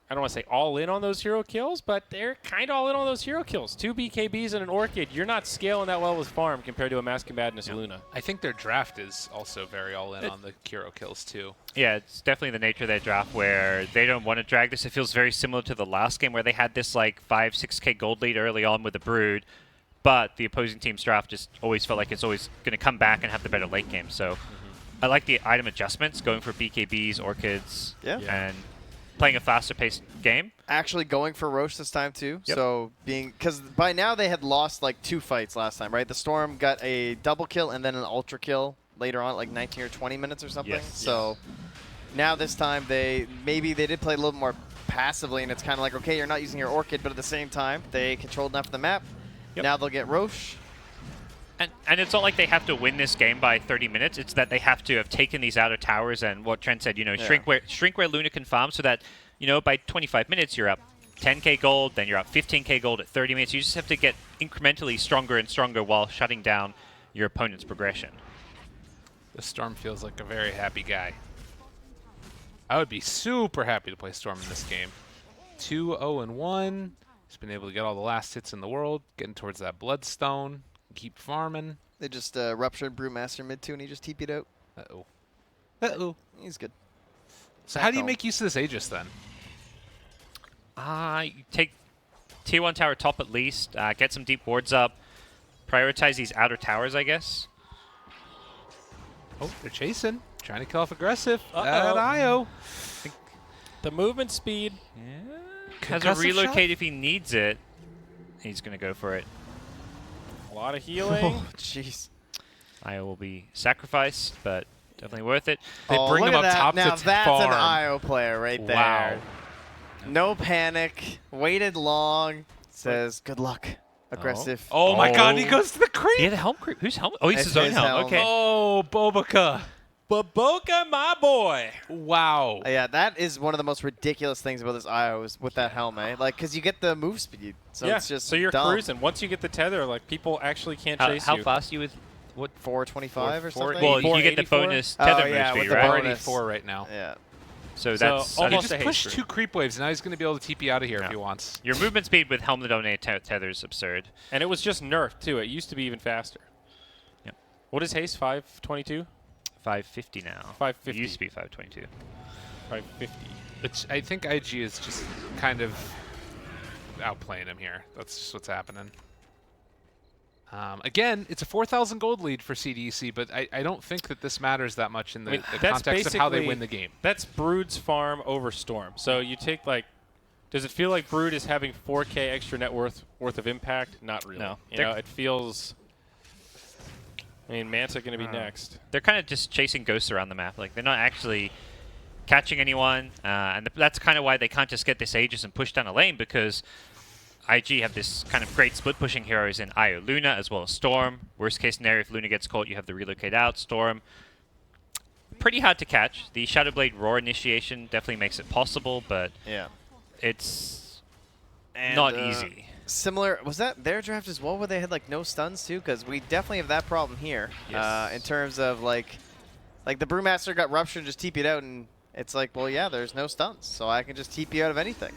I don't want to say all in on those hero kills, but they're kind of all in on those hero kills. 2 BKBs and an Orchid, you're not scaling that well with farm compared to a Mask of Madness Luna. I think their draft is also very all in on the hero kills too. Yeah, it's definitely the nature of their draft where they don't want to drag this. It feels very similar to the last game where they had this like 5-6k gold lead early on with the Brood, but the opposing team's draft just always felt like it's always going to come back and have the better late game. So I like the item adjustments, going for BKBs, Orchids, and playing a faster paced game. Actually going for Roche this time too. Yep. So because by now they had lost like 2 fights last time, right? The Storm got a double kill and then an ultra kill later on, like 19 or 20 minutes or something. Yes. So now this time maybe they did play a little more passively, and it's kind of like, okay, you're not using your Orchid, but at the same time they controlled enough of the map. Yep. Now they'll get Roche. And it's not like they have to win this game by 30 minutes. It's that they have to have taken these outer towers and what Trent said, you know, shrink where Luna can farm so that, you know, by 25 minutes you're up 10k gold, then you're up 15k gold at 30 minutes. You just have to get incrementally stronger and stronger while shutting down your opponent's progression. The Storm feels like a very happy guy. I would be super happy to play Storm in this game. 2-0-1. He's been able to get all the last hits in the world, getting towards that Bloodstone. Keep farming. They just ruptured Brewmaster mid 2 and he just TP'd out. Uh-oh. Uh-oh. He's good. So how do you make use of this Aegis then? You take tier 1 tower top at least, get some deep wards up, prioritize these outer towers, I guess. Oh, they're chasing. Trying to kill off aggressive. Uh-oh. At IO. The movement speed. Has a relocate if he needs it. He's going to go for it. A lot of healing. Oh, jeez. IO will be sacrificed, but definitely worth it. They bring him look up at top that. Now to that's farm. an IO player right there. Wow. No panic. Waited long. Says, good luck. Aggressive. Oh my god, he goes to the creep! Yeah, the helm creep. Whose helm? Oh, he's It's his own his helm. helm. Okay. Oh, Boboka. Baboka, my boy. Wow. Yeah, that is one of the most ridiculous things about this IO is with that helm, eh? Like, because you get the move speed. So yeah, it's just so you're dumb. cruising. Once you get the tether, like, people actually can't chase How you. fast are you with what? 425 or something? Well, you get the 484? bonus Oh, tether yeah, move with speed, the right? Already bonus. 4 right now. Yeah. So So that's He almost just a haste pushed route. 2 creep waves, and now he's going to be able to TP out of here Yeah. if he wants. your movement speed with helmet dominated tether is absurd. And it was just nerfed, too. It used to be even faster. Yep. What is haste? 522? 550 now. 550. It used to be 522. 550. Which I think IG is just kind of outplaying him here. That's just what's happening. Again, it's a 4,000 gold lead for CDEC, but I don't think that this matters that much in the, I mean, the that's context of how they basically- win the game. That's Brood's farm over Storm. So you take, like, does it feel like Brood is having 4K extra net worth of impact? Not really. No. You know, it feels... I mean, Manta going to be next. They're kind of just chasing ghosts around the map. Like, they're not actually catching anyone, and that's kind of why they can't just get this Aegis and push down a lane, because IG have this kind of great split pushing heroes in IO Luna as well as Storm. Worst case scenario, if Luna gets caught, you have the relocate out. Storm pretty hard to catch. The Shadowblade Roar initiation definitely makes it possible, but Yeah. it's And, not easy. Similar, was that their draft as well where they had like no stuns too? Because we definitely have that problem here. Yes. In terms of like the Brewmaster got ruptured and just TP'd out, and it's like, well, yeah, there's no stuns, so I can just TP out of anything.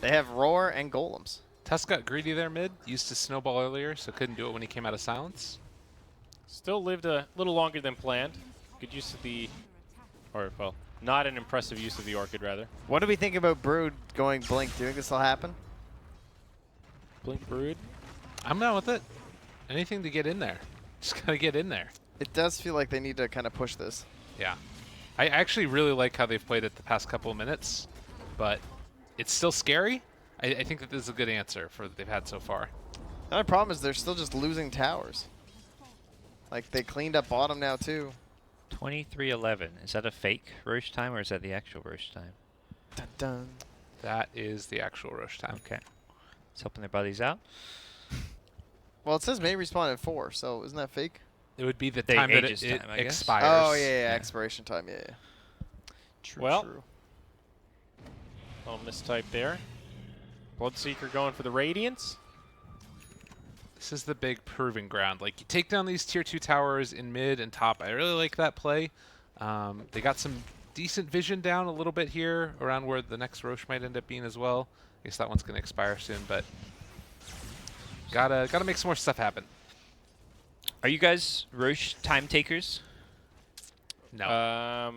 They have Roar and Golems. Tusk got greedy there mid, used his snowball earlier, so couldn't do it when he came out of silence. Still lived a little longer than planned. Good use of the, or well, not an impressive use of the Orchid rather. What do we think about Brood going Blink? Do you think this will happen? Blink Brood. I'm down with it. Anything to get in there. Just gotta get in there. It does feel like they need to kind of push this. Yeah. I actually really like how they've played it the past couple of minutes, but it's still scary. I think that this is a good answer for what they've had so far. The other problem is they're still just losing towers. Like, they cleaned up bottom now, too. 23-11. Is that a fake Roche time, or is that the actual Roche time? Dun, dun. That is the actual Roche time. Okay. It's helping their buddies out. Well, it says may respawn in 4, so isn't that fake? It would be the The time that Aegis it time, I guess. expires. Oh, yeah, expiration time, yeah. True, Well, true. Little mistype there. Bloodseeker going for the Radiance. This is the big proving ground. Like, you take down these tier 2 towers in mid and top. I really like that play. They got some decent vision down a little bit here around where the next Roche might end up being as well. I guess that one's going to expire soon, but gotta make some more stuff happen. Are you guys Roche time takers? No.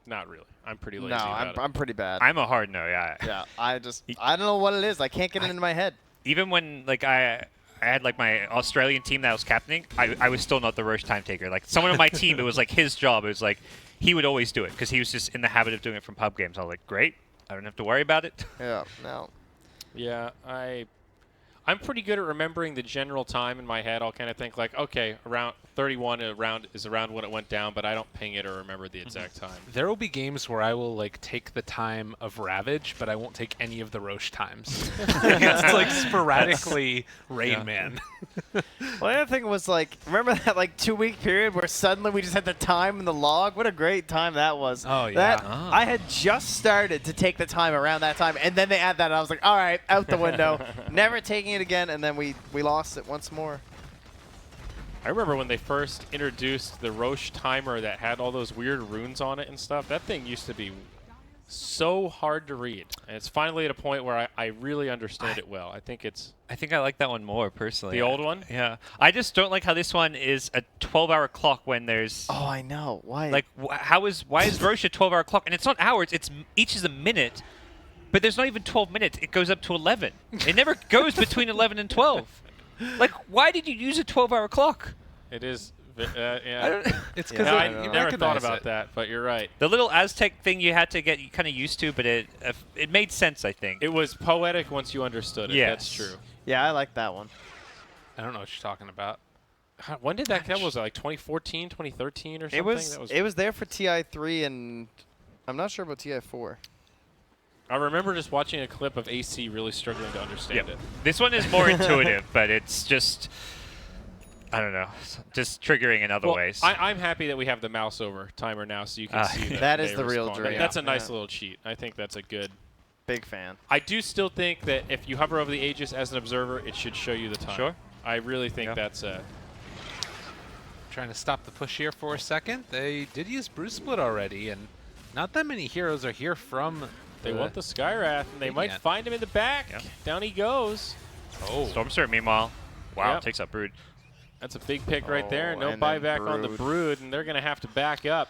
Not really. I'm pretty lazy No, about it. I'm pretty bad. I'm a hard no, yeah. Yeah, I don't know what it is. I can't get it into my head. Even when like I had like my Australian team that I was captaining, I was still not the Roche time taker. Like someone on my team, it was like his job. It was like he would always do it because he was just in the habit of doing it from pub games. I was like, great, I don't have to worry about it. Yeah, no. Yeah, I'm pretty good at remembering the general time in my head. I'll kind of think like, okay, around 31 is around when it went down, but I don't ping it or remember the exact time. There will be games where I will like take the time of Ravage, but I won't take any of the Roche times. It's like sporadically Rain Man. Well, the other thing was like, remember that like 2-week period where suddenly we just had the time in the log? What a great time that was. Oh, yeah. That, I had just started to take the time around that time, and then they add that, and I was like, all right, out the window. Never taking it again, and then we lost it once more. I remember when they first introduced the Roche timer that had all those weird runes on it and stuff. That thing used to be so hard to read, and it's finally at a point where I really understand it well. I think I like that one more personally. the old one. Yeah. I just don't like how this one is a 12-hour clock when there's Oh, I know. Why? like why is Roche a 12-hour clock? And it's not hours. It's each is a minute. But there's not even 12 minutes. It goes up to 11. It never goes between 11 and 12. Like, why did you use a 12-hour clock? It is. Yeah. It's Yeah, because I I don't know. never thought about that, but you're right. The little Aztec thing you had to get kind of used to, but it made sense, I think. It was poetic once you understood it. Yes. That's true. yeah, I like that one. I don't know what you're talking about. When did that? That was like 2014, 2013 or something. It was there for TI3, and I'm not sure about TI4. I remember just watching a clip of AC really struggling to understand it. This one is more intuitive, but it's just, I don't know, just triggering in other Well, ways. I'm happy that we have the mouse over timer now, so you can see That is they the real respond. dream. That's a nice Yeah. little cheat. I think that's a good. Big fan. I do still think that if you hover over the Aegis as an observer, it should show you the time. Sure. I really think Yeah. that's a. Trying to stop the push here for a second. They did use Bruce Split already, and not that many heroes are here from. They want the Skywrath, and they might Yeah. find him in the back. Yeah. Down he goes. Oh, Stormsir, meanwhile, wow, Yep. takes up Brood. That's a big pick right there. Oh, No and then buyback on the Brood, and they're going to have to back up.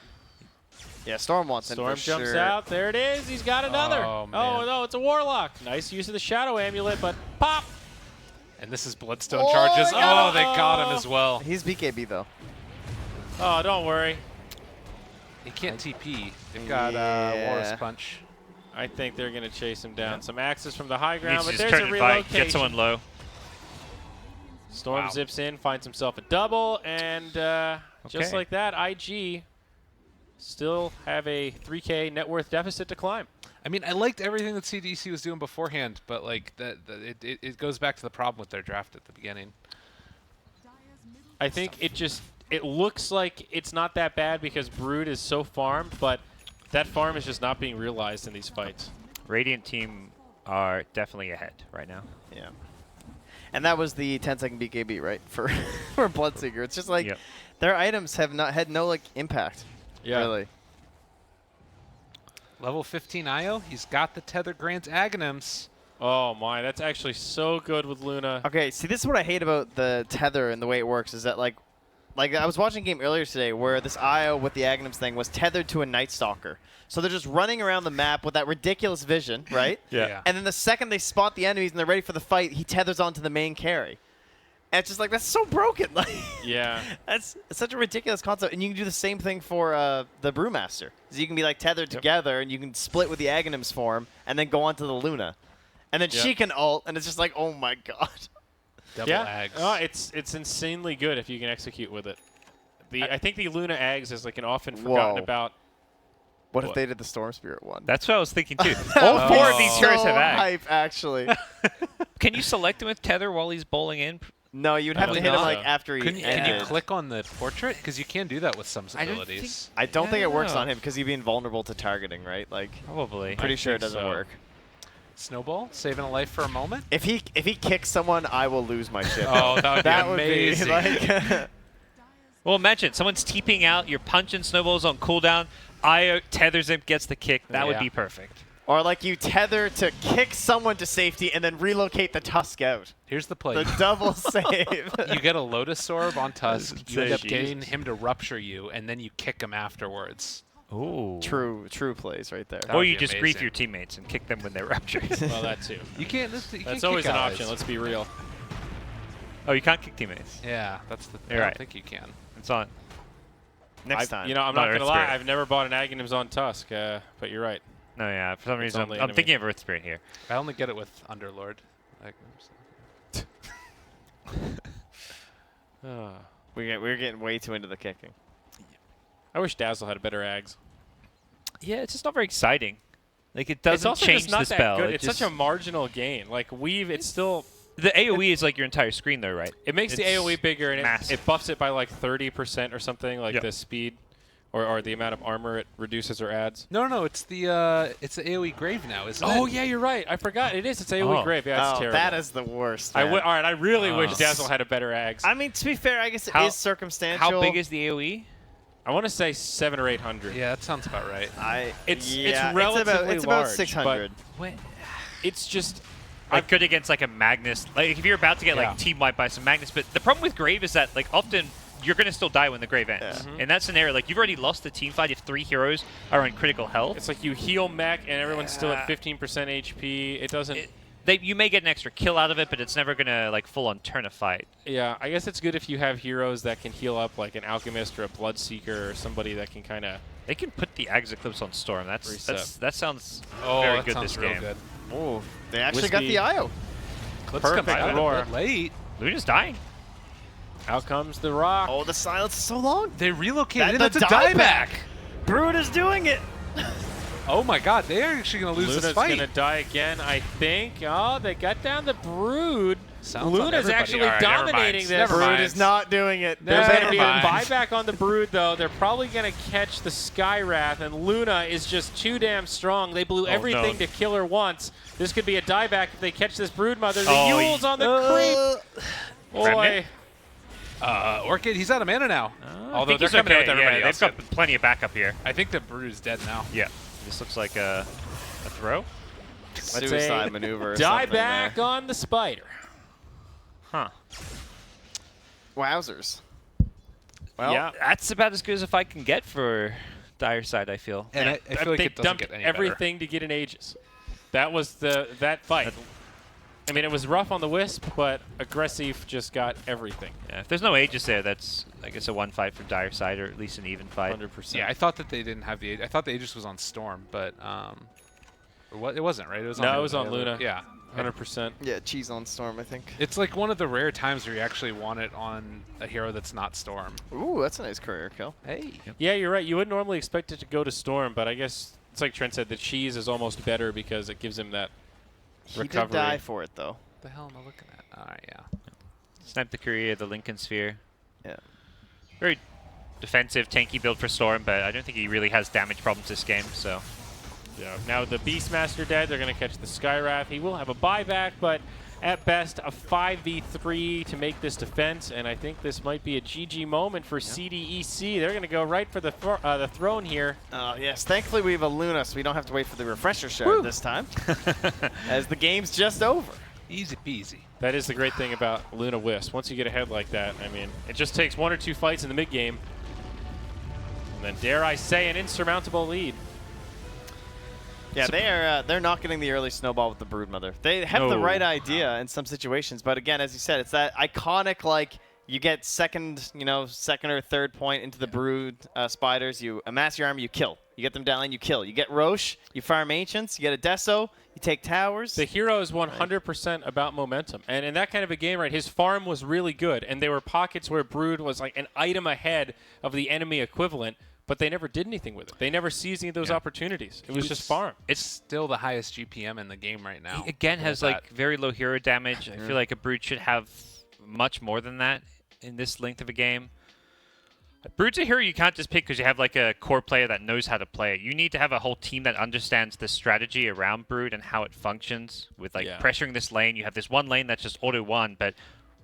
Yeah, Storm wants Storm it for jumps sure. out. There it is. He's got another. Oh, man. No, it's a Warlock. Nice use of the Shadow Amulet, but pop. and this is Bloodstone charges. they got Oh, they got him as well. He's BKB, though. Oh, don't worry. He can't TP. They've got Yeah. Walrus Punch. I think they're going to chase him down. Some axes from the high ground, Needs to but just there's turn a and fight, relocation. get someone low. Storm Wow. zips in, finds himself a double, and just Okay. like that, IG still have a 3K net worth deficit to climb. I mean, I liked everything that CDEC was doing beforehand, but like it goes back to the problem with their draft at the beginning. I think it just it looks like it's not that bad because Brood is so farmed, but that farm is just not being realized in these fights. Radiant team are definitely ahead right now. Yeah. And that was the 10-second BKB, right? For for Bloodseeker. It's just like their items have not had no like impact. Yeah. Really. Level 15 IO. He's got the Tether Grant Aghanims. Oh my, that's actually so good with Luna. Okay, see, this is what I hate about the tether and the way it works is that like I was watching a game earlier today where this IO with the Aghanims thing was tethered to a Night Stalker. So they're just running around the map with that ridiculous vision, right? Yeah. And then the second they spot the enemies and they're ready for the fight, he tethers onto the main carry. And it's just like, that's so broken. Like, Yeah. That's such a ridiculous concept. And you can do the same thing for the Brewmaster. So you can be like tethered together and you can split with the Aghanims form and then go onto the Luna. And then she can ult, and it's just like, oh my god. Double Yeah. Ags. Oh, it's insanely good if you can execute with it. I think the Luna Ags is like an often forgotten about. What if they did the Storm Spirit one? That's what I was thinking too. All four of these heroes have ag. hype, actually. Can you select him with tether while he's bowling in? No, you'd have to hit him like after he Can you ended. click on the portrait? Because you can do that with some abilities. I don't think it works know. on him because he'd be invulnerable to targeting, right? Like, Probably. pretty sure it think doesn't so. work. Snowball, saving a life for a moment. If he kicks someone, I will lose my ship. Oh, that would that be would amazing. be like. Well, imagine someone's TPing out, you're punching snowballs on cooldown, IO tethers him, gets the kick. That would be perfect. Or like you tether to kick someone to safety and then relocate the Tusk out. Here's the play. The double save. You get a Lotus Orb on Tusk. You end up insane. getting him to rupture you, and then you kick him afterwards. Ooh. True plays right there. That Or would you be just grief amazing. your teammates and kick them when they're ruptured. Well, that too. You can't. You That's can't always kick an allies. option. Let's be real. Oh, you can't kick teammates. Yeah, that's the. You're I right. don't think you can. It's on. Next time. You know, I'm Not not going to Earth lie. Spirit. I've never bought an Aghanims on Tusk, but you're right. No, yeah. For some reason, only I'm enemy. thinking of Earth Spirit here. I only get it with Underlord. Like, We're getting way too into the kicking. I wish Dazzle had better Ags. Yeah, it's just not very exciting. Like, it It's doesn't also change just not the spell. that good. It It's just, such a marginal gain. Like Weave, it's still. The AoE is like your entire screen, though, right? It makes the It's AoE bigger and massive. it buffs it by like 30% or something, like Yep. the speed or the amount of armor it reduces or adds. no, it's the AoE Grave now, isn't it? Oh yeah, you're right. I forgot. It is. It's AoE Oh. Grave. Yeah, it's terrible. That is the worst. All man. right, I really wish Oh. Dazzle had a better Ags. I mean, to be fair, I guess it How- is circumstantial. How big is the AoE? I want to say 700 or 800. Yeah, that sounds about right. It's yeah, relatively it's about large, 600. It's just. Like good against like a Magnus. Like if you're about to get Yeah. like team wiped by some Magnus, but the problem with Grave is that like often you're gonna still die when the Grave ends. Yeah. In that scenario, like you've already lost the team fight if 3 heroes are on critical health. It's like you heal mech and everyone's still at 15% HP. It doesn't. You may get an extra kill out of it, but it's never gonna like full on turn a fight. Yeah, I guess it's good if you have heroes that can heal up, like an Alchemist or a Bloodseeker or somebody that can kind of. They can put the Ags Eclipse on Storm. That sounds Oh, very that good sounds this real game. good. Oh, they actually got Wispy. the IO. Clips Perfect come out roar. a bit late. Luna's dying. Out comes the rock. Oh, the silence is so long. They relocated it. The That's a dieback. Brood is doing it. Oh my God, they are actually going to lose Luna's this fight. gonna die again, I think. Oh, they got down the Brood. Sounds on Luna's everybody. actually All right, never mind. dominating this. Never Brood mind. is not doing it. There's Never going to be a mind. buyback on the Brood, though. They're probably going to catch the Skywrath, and Luna is just too damn strong. They blew everything no. to kill her once. This could be a dieback if they catch this Brood Mother. The Oh, Yule's on the creep. Boy. Remnant? Orchid, he's out of mana now. Although I think they're he's coming in with okay. everybody Yeah, else. they've got plenty of backup here. I think the Brood is dead now. Yeah. This looks like a throw. Suicide maneuver. Or something Dieback there. on the Spider. Huh. Wowzers. Well, Yeah. That's about as good as a fight can get for Dire Side, I feel. And I feel like They it doesn't dumped get any everything to get an Aegis. That was that fight. I mean, it was rough on the Wisp, but Aggressive just got everything. Yeah, if there's no Aegis there, that's, I guess, a one fight for Dire Side, or at least an even fight. 100%. Yeah, I thought that they didn't have the. I thought the Aegis was on Storm, but or what? It wasn't, right? It was on No, it was on Luna. Yeah, 100%. Yeah, cheese on Storm, I think. It's like one of the rare times where you actually want it on a hero that's not Storm. Ooh, that's a nice career kill. Hey. Yeah, you're right. You wouldn't normally expect it to go to Storm, but I guess it's like Trent said, the cheese is almost better because it gives him that He recovery. did die for it, though. What the hell am I looking at? All right, yeah. Snipe the Courier, the Lincoln Sphere. Yeah. very defensive, tanky build for Storm, but I don't think he really has damage problems this game, so. Yeah. Now the Beastmaster dead, they're going to catch the Skywrath. He will have a buyback, but at best a 5v3 to make this defense, and I think this might be a GG moment for CDEC. They're going to go right for the throne here. Yes, thankfully we have a Luna, so we don't have to wait for the refresher shard this time, as the game's just over. Easy peasy. That is the great thing about Luna Wisp. Once you get ahead like that, I mean, it just takes 1 or 2 fights in the mid game, and then dare I say an insurmountable lead. Yeah, they're not getting the early snowball with the Broodmother. They have the right idea in some situations, but again, as you said, it's that iconic, like, you get second or third point into the Brood spiders, you amass your army, you kill. You get them down lane, you kill. You get Roche, you farm Ancients, you get a Deso, you take towers. The hero is 100% about momentum. And in that kind of a game, right, his farm was really good, and there were pockets where Brood was like an item ahead of the enemy equivalent, but they never did anything with it. They never seized any of those opportunities. It was just farm. It's still the highest GPM in the game right now. He again has like very low hero damage. I feel like a Brood should have much more than that in this length of a game. Brood's a hero you can't just pick because you have like a core player that knows how to play it. You need to have a whole team that understands the strategy around Brood and how it functions with like pressuring this lane. You have this one lane that's just auto-1, but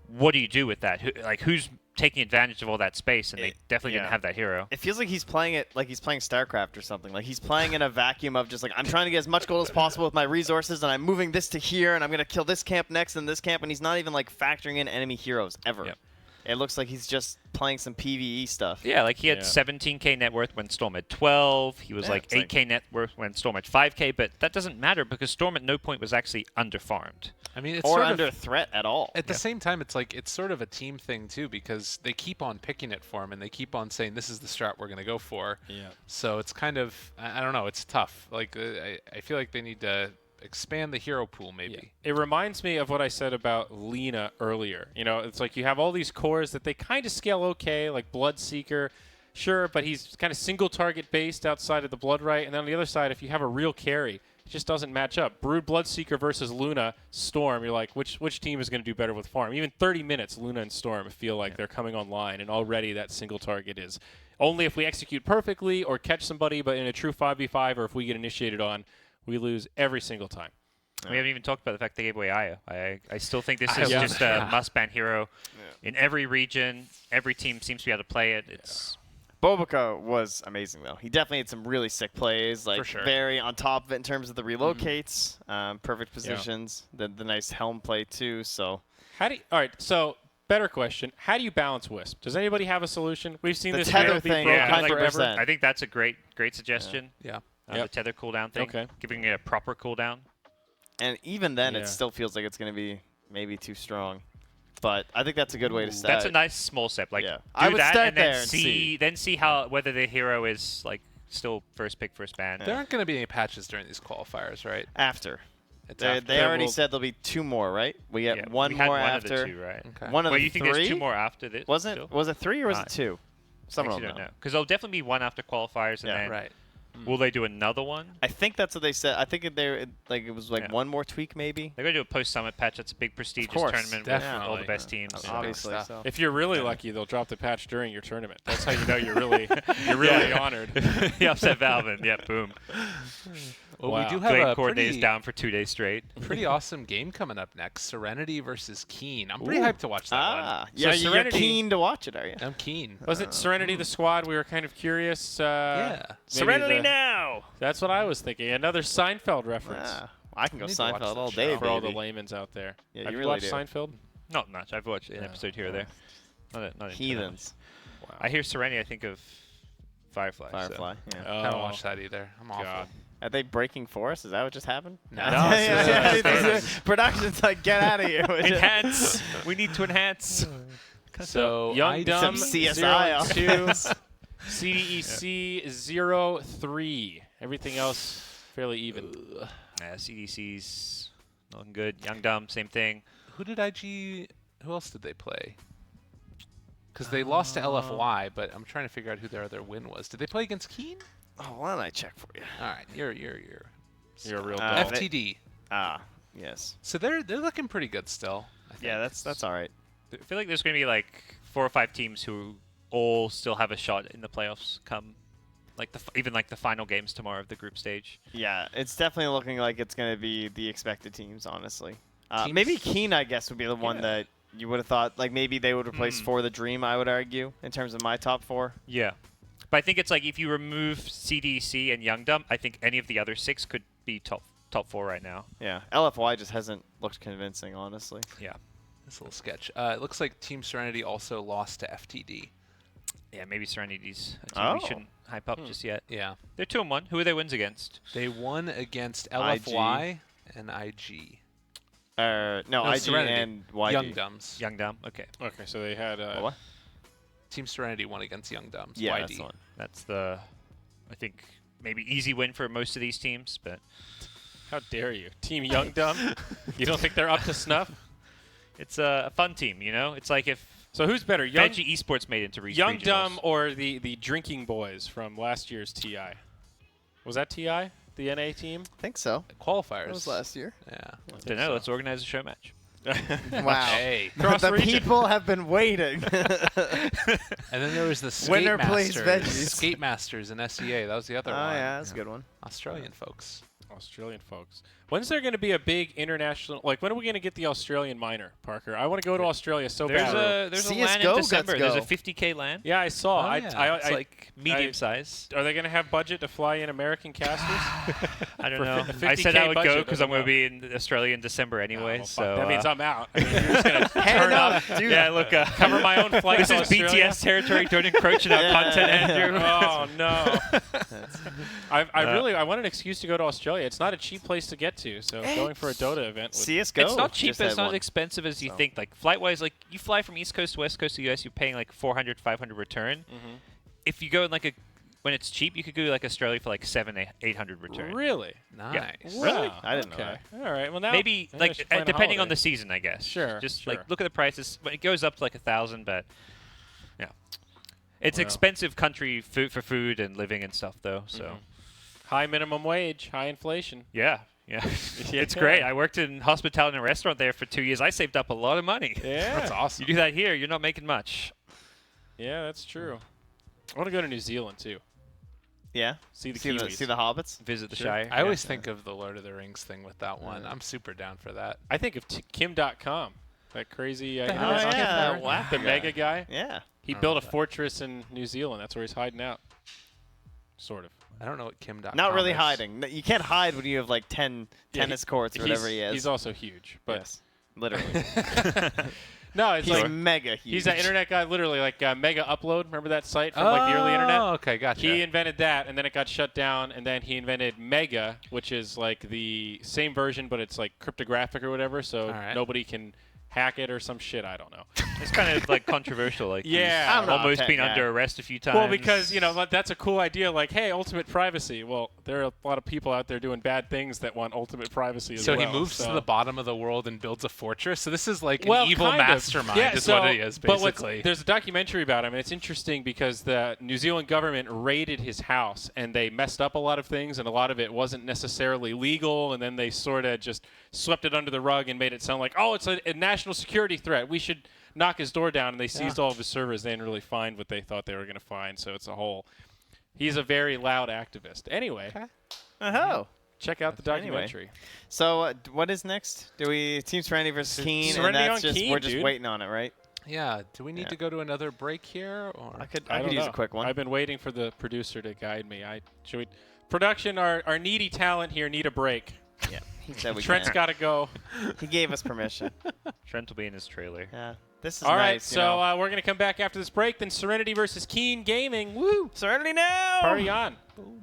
what do you do with that? Who's taking advantage of all that space? And they definitely didn't have that hero. It feels like he's playing it like he's playing StarCraft or something. Like he's playing in a vacuum of just like, I'm trying to get as much gold as possible with my resources, and I'm moving this to here, and I'm going to kill this camp next and this camp, and he's not even like factoring in enemy heroes ever. Yep. It looks like he's just playing some PvE stuff. Yeah, like he had 17k net worth when Storm had 12. He was like 8k net worth when Storm had 5k, but that doesn't matter because Storm at no point was actually under-farmed. I mean, it's or sort under of, threat at all. At the same time, it's like it's sort of a team thing too, because they keep on picking it for him and they keep on saying this is the strat we're going to go for. Yeah. So it's kind of, I don't know, it's tough. Like I feel like they need to expand the hero pool maybe. Yeah. It reminds me of what I said about Lina earlier. You know, it's like you have all these cores that they kind of scale okay, like Bloodseeker, sure, but he's kind of single target based outside of the Bloodright. And then on the other side, if you have a real carry, it just doesn't match up. Brood Bloodseeker versus Luna Storm, you're like, which team is going to do better with farm? Even 30 minutes, Luna and Storm feel like they're coming online, and already that single target is only if we execute perfectly or catch somebody, but in a true 5v5 or if we get initiated on, we lose every single time. We haven't even talked about the fact they gave away Io. I still think this is just a must-ban hero in every region. Every team seems to be able to play it. It's Bobica was amazing, though. He definitely had some really sick plays, like very on top of it in terms of the relocates, perfect positions, the nice helm play too. So, all right, so better question: how do you balance Wisp? Does anybody have a solution? We've seen this tether be thing, broken forever. I think that's a great suggestion. Yeah. The tether cooldown thing, giving it a proper cooldown. And even then, it still feels like it's going to be maybe too strong. But I think that's a good way to start. That's a nice small step. Like, do I would that start and then there and see how whether the hero is like still first pick, first ban. There aren't going to be any patches during these qualifiers, right? After. After. They already said there'll be 2 more, right? We get one more after. Of the 2, right? Okay. One of Well, the you think 3? there's 2 more after this? Was it 3 or was it 2? Someone don't don't know. Because there'll definitely be one after qualifiers, and then Right. will they do another one? I think that's what they said. I think it was like one more tweak maybe. They're going to do a post-summit patch. That's a big prestigious tournament with all the best teams. Obviously. So. If you're really lucky, they'll drop the patch during your tournament. That's how you know you're really honored. You upset Valvin. Yeah, boom. Well, we do Blade have a coordinates down for 2 days straight. pretty awesome game coming up next. Serenity versus Keen. I'm pretty hyped to watch that one. Yeah, So you're Serenity- keen to watch it, are you? I'm keen. Wasn't Serenity the squad? We were kind of curious. Yeah. Serenity now! That's what I was thinking. Another Seinfeld reference. I can go need to watch Seinfeld that all show. day, For all the baby. layman's out there. Yeah, Have you you really watched do. Seinfeld? Not much. I've watched an episode here or there. Not Heathens. Wow. I hear Serenity, I think of Firefly. Firefly. So. Yeah. I don't watch that either. I'm awful. God. Are they breaking forest? Is that what just happened? No. Production's like, get out of here. Enhance! We need to enhance. So Young I Dumb Some 0 CSI and 2, CDEC 0-3. Everything else fairly even. Yeah, CDC's looking good. Young Dumb, same thing. Who else did they play? Because they lost to LFY, but I'm trying to figure out who their other win was. Did they play against Keen? Oh, why don't I check for you? All right, you're You're a real Uh, dog. FTD. Yes. So they're looking pretty good still. I think. Yeah, that's all right. I feel like there's going to be like 4 or 5 teams who all still have a shot in the playoffs come like even like the final games tomorrow of the group stage. Yeah, it's definitely looking like it's going to be the expected teams, honestly. Teams- Maybe Keen, I guess, would be the one that you would have thought, like maybe they would replace For the Dream, I would argue, in terms of my top 4. Yeah. But I think it's like if you remove CDEC and Youngdom, I think any of the other 6 could be top 4 right now. Yeah, LFY just hasn't looked convincing, honestly. Yeah. This little sketch. It looks like Team Serenity also lost to FTD. Yeah, maybe Serenity's a team we shouldn't hype up just yet. Yeah. They're 2-1. Who are their wins against? They won against LFY and IG. No, IG Serenity. and YG. Young Dumbs. Youngdom. Okay. Okay, so they had. What? Team Serenity won against Young Dumbs. Yeah, YD. that's the one. That's the, I think, maybe easy win for most of these teams, but How dare you, Team Young Dumb? You don't think they're up to snuff? it's a fun team, you know? It's like if So who's better, Young Veggie Esports made it into Young regionals. Dumb or the Drinking Boys from last year's TI? Was that TI? The NA team? I think so. Qualifiers. That was last year. Yeah. Don't know. Let's organize a show match. Wow. Hey. Cross the region. people have been waiting. And then there was the Skate Winner Masters. plays veggies. Skate Masters in SEA. That was the other Oh, one. yeah, that's a good one. Australian folks. Australian folks. When's there going to be a big international? Like, when are we going to get the Australian minor, Parker? I want to go to Australia so bad. There's a CS:GO LAN in got to December. There's a go. 50K LAN. Yeah, I saw. Oh, yeah. It's like medium size. Are they going to have budget to fly in American casters? I don't For know. fi- I said I 50K would go budget, because I I'm going to don't be in Australia in December anyway. Well, so fuck, that means I'm out. I mean, you're just going to turn up. Dude. yeah, look, Cover my own flight this to is Australia? BTS territory. Don't encroach on our content, Andrew. Oh no! I want an excuse to go to Australia. It's not a cheap place to get to, so going for a Dota event. CS:GO. It's not cheap, just but it's had not one. as expensive as you So. think. Like flight-wise, like you fly from East Coast to West Coast of the US, you're paying like 400, 500 return. If you go in like when it's cheap, you could go to like Australia for like 700, 800 return. Really? Nice. Really? I didn't know Okay. All right. Well, now Maybe I like should plan a depending on holiday. the season, I guess. Sure, Just sure. like look at the prices. When it goes up to like 1,000, but yeah, it's Well. expensive country for food and living and stuff though. So High minimum wage, high inflation. yeah. It's great. I worked in hospitality and a restaurant there for 2 years. I saved up a lot of money. Yeah. That's awesome. You do that here, you're not making much. Yeah, that's true. I want to go to New Zealand too. Yeah. See the See Kiwis. the hobbits. Visit the Sure. Shire. I always think of the Lord of the Rings thing with that one. I'm super down for that. I think of Kim.com, that crazy hell internet is Kim? entrepreneur, Wow. the mega guy. Yeah. He I built a don't know fortress in New Zealand. That's where he's hiding out. Sort of. I don't know what Kim.com Not really is. hiding. You can't hide when you have like 10 Yeah, tennis courts or whatever he has. He's also huge, but yes. Literally. no, it's He's like mega huge. he's that internet guy. Literally, like Mega Upload. Remember that site from like the early internet? Oh, okay, gotcha. He invented that, and then it got shut down, and then he invented Mega, which is like the same version, but it's like cryptographic or whatever, so Alright. nobody can hack it or some shit. I don't know. It's kind of like controversial. Like Yeah. he's I'm not a almost tech been guy. under arrest a few times. Well, because, that's a cool idea. Like, hey, ultimate privacy. Well, there are a lot of people out there doing bad things that want ultimate privacy as So well. he moves to the bottom of the world and builds a fortress. So this is like Well, an evil kind of. mastermind. Yeah, is so, what he is but basically. there's a documentary about him, and it's interesting because the New Zealand government raided his house, and they messed up a lot of things, and a lot of it wasn't necessarily legal, and then they sort of just swept it under the rug and made it sound like, oh, it's a national security threat. We should knock his door down, and they seized all of his servers. They didn't really find what they thought they were going to find, so it's a whole... He's a very loud activist. Anyway, Oh. check out the Anyway. documentary. So what is next? Do we Team Serenity versus Keen? Serenity and that's on just Keen, we're just dude. waiting on it, right? Yeah. Do we need Yeah. to go to another break here, or I could don't use know. a quick one. I've been waiting for the producer to guide me. Production, our needy talent here need a break. Yeah. He said we Trent's can. got to go. He gave us permission. Trent will be in his trailer. Yeah. This is All right, nice. so we're going to come back after this break. Then Serenity versus Keen Gaming. Woo! Serenity now. Party on. boom.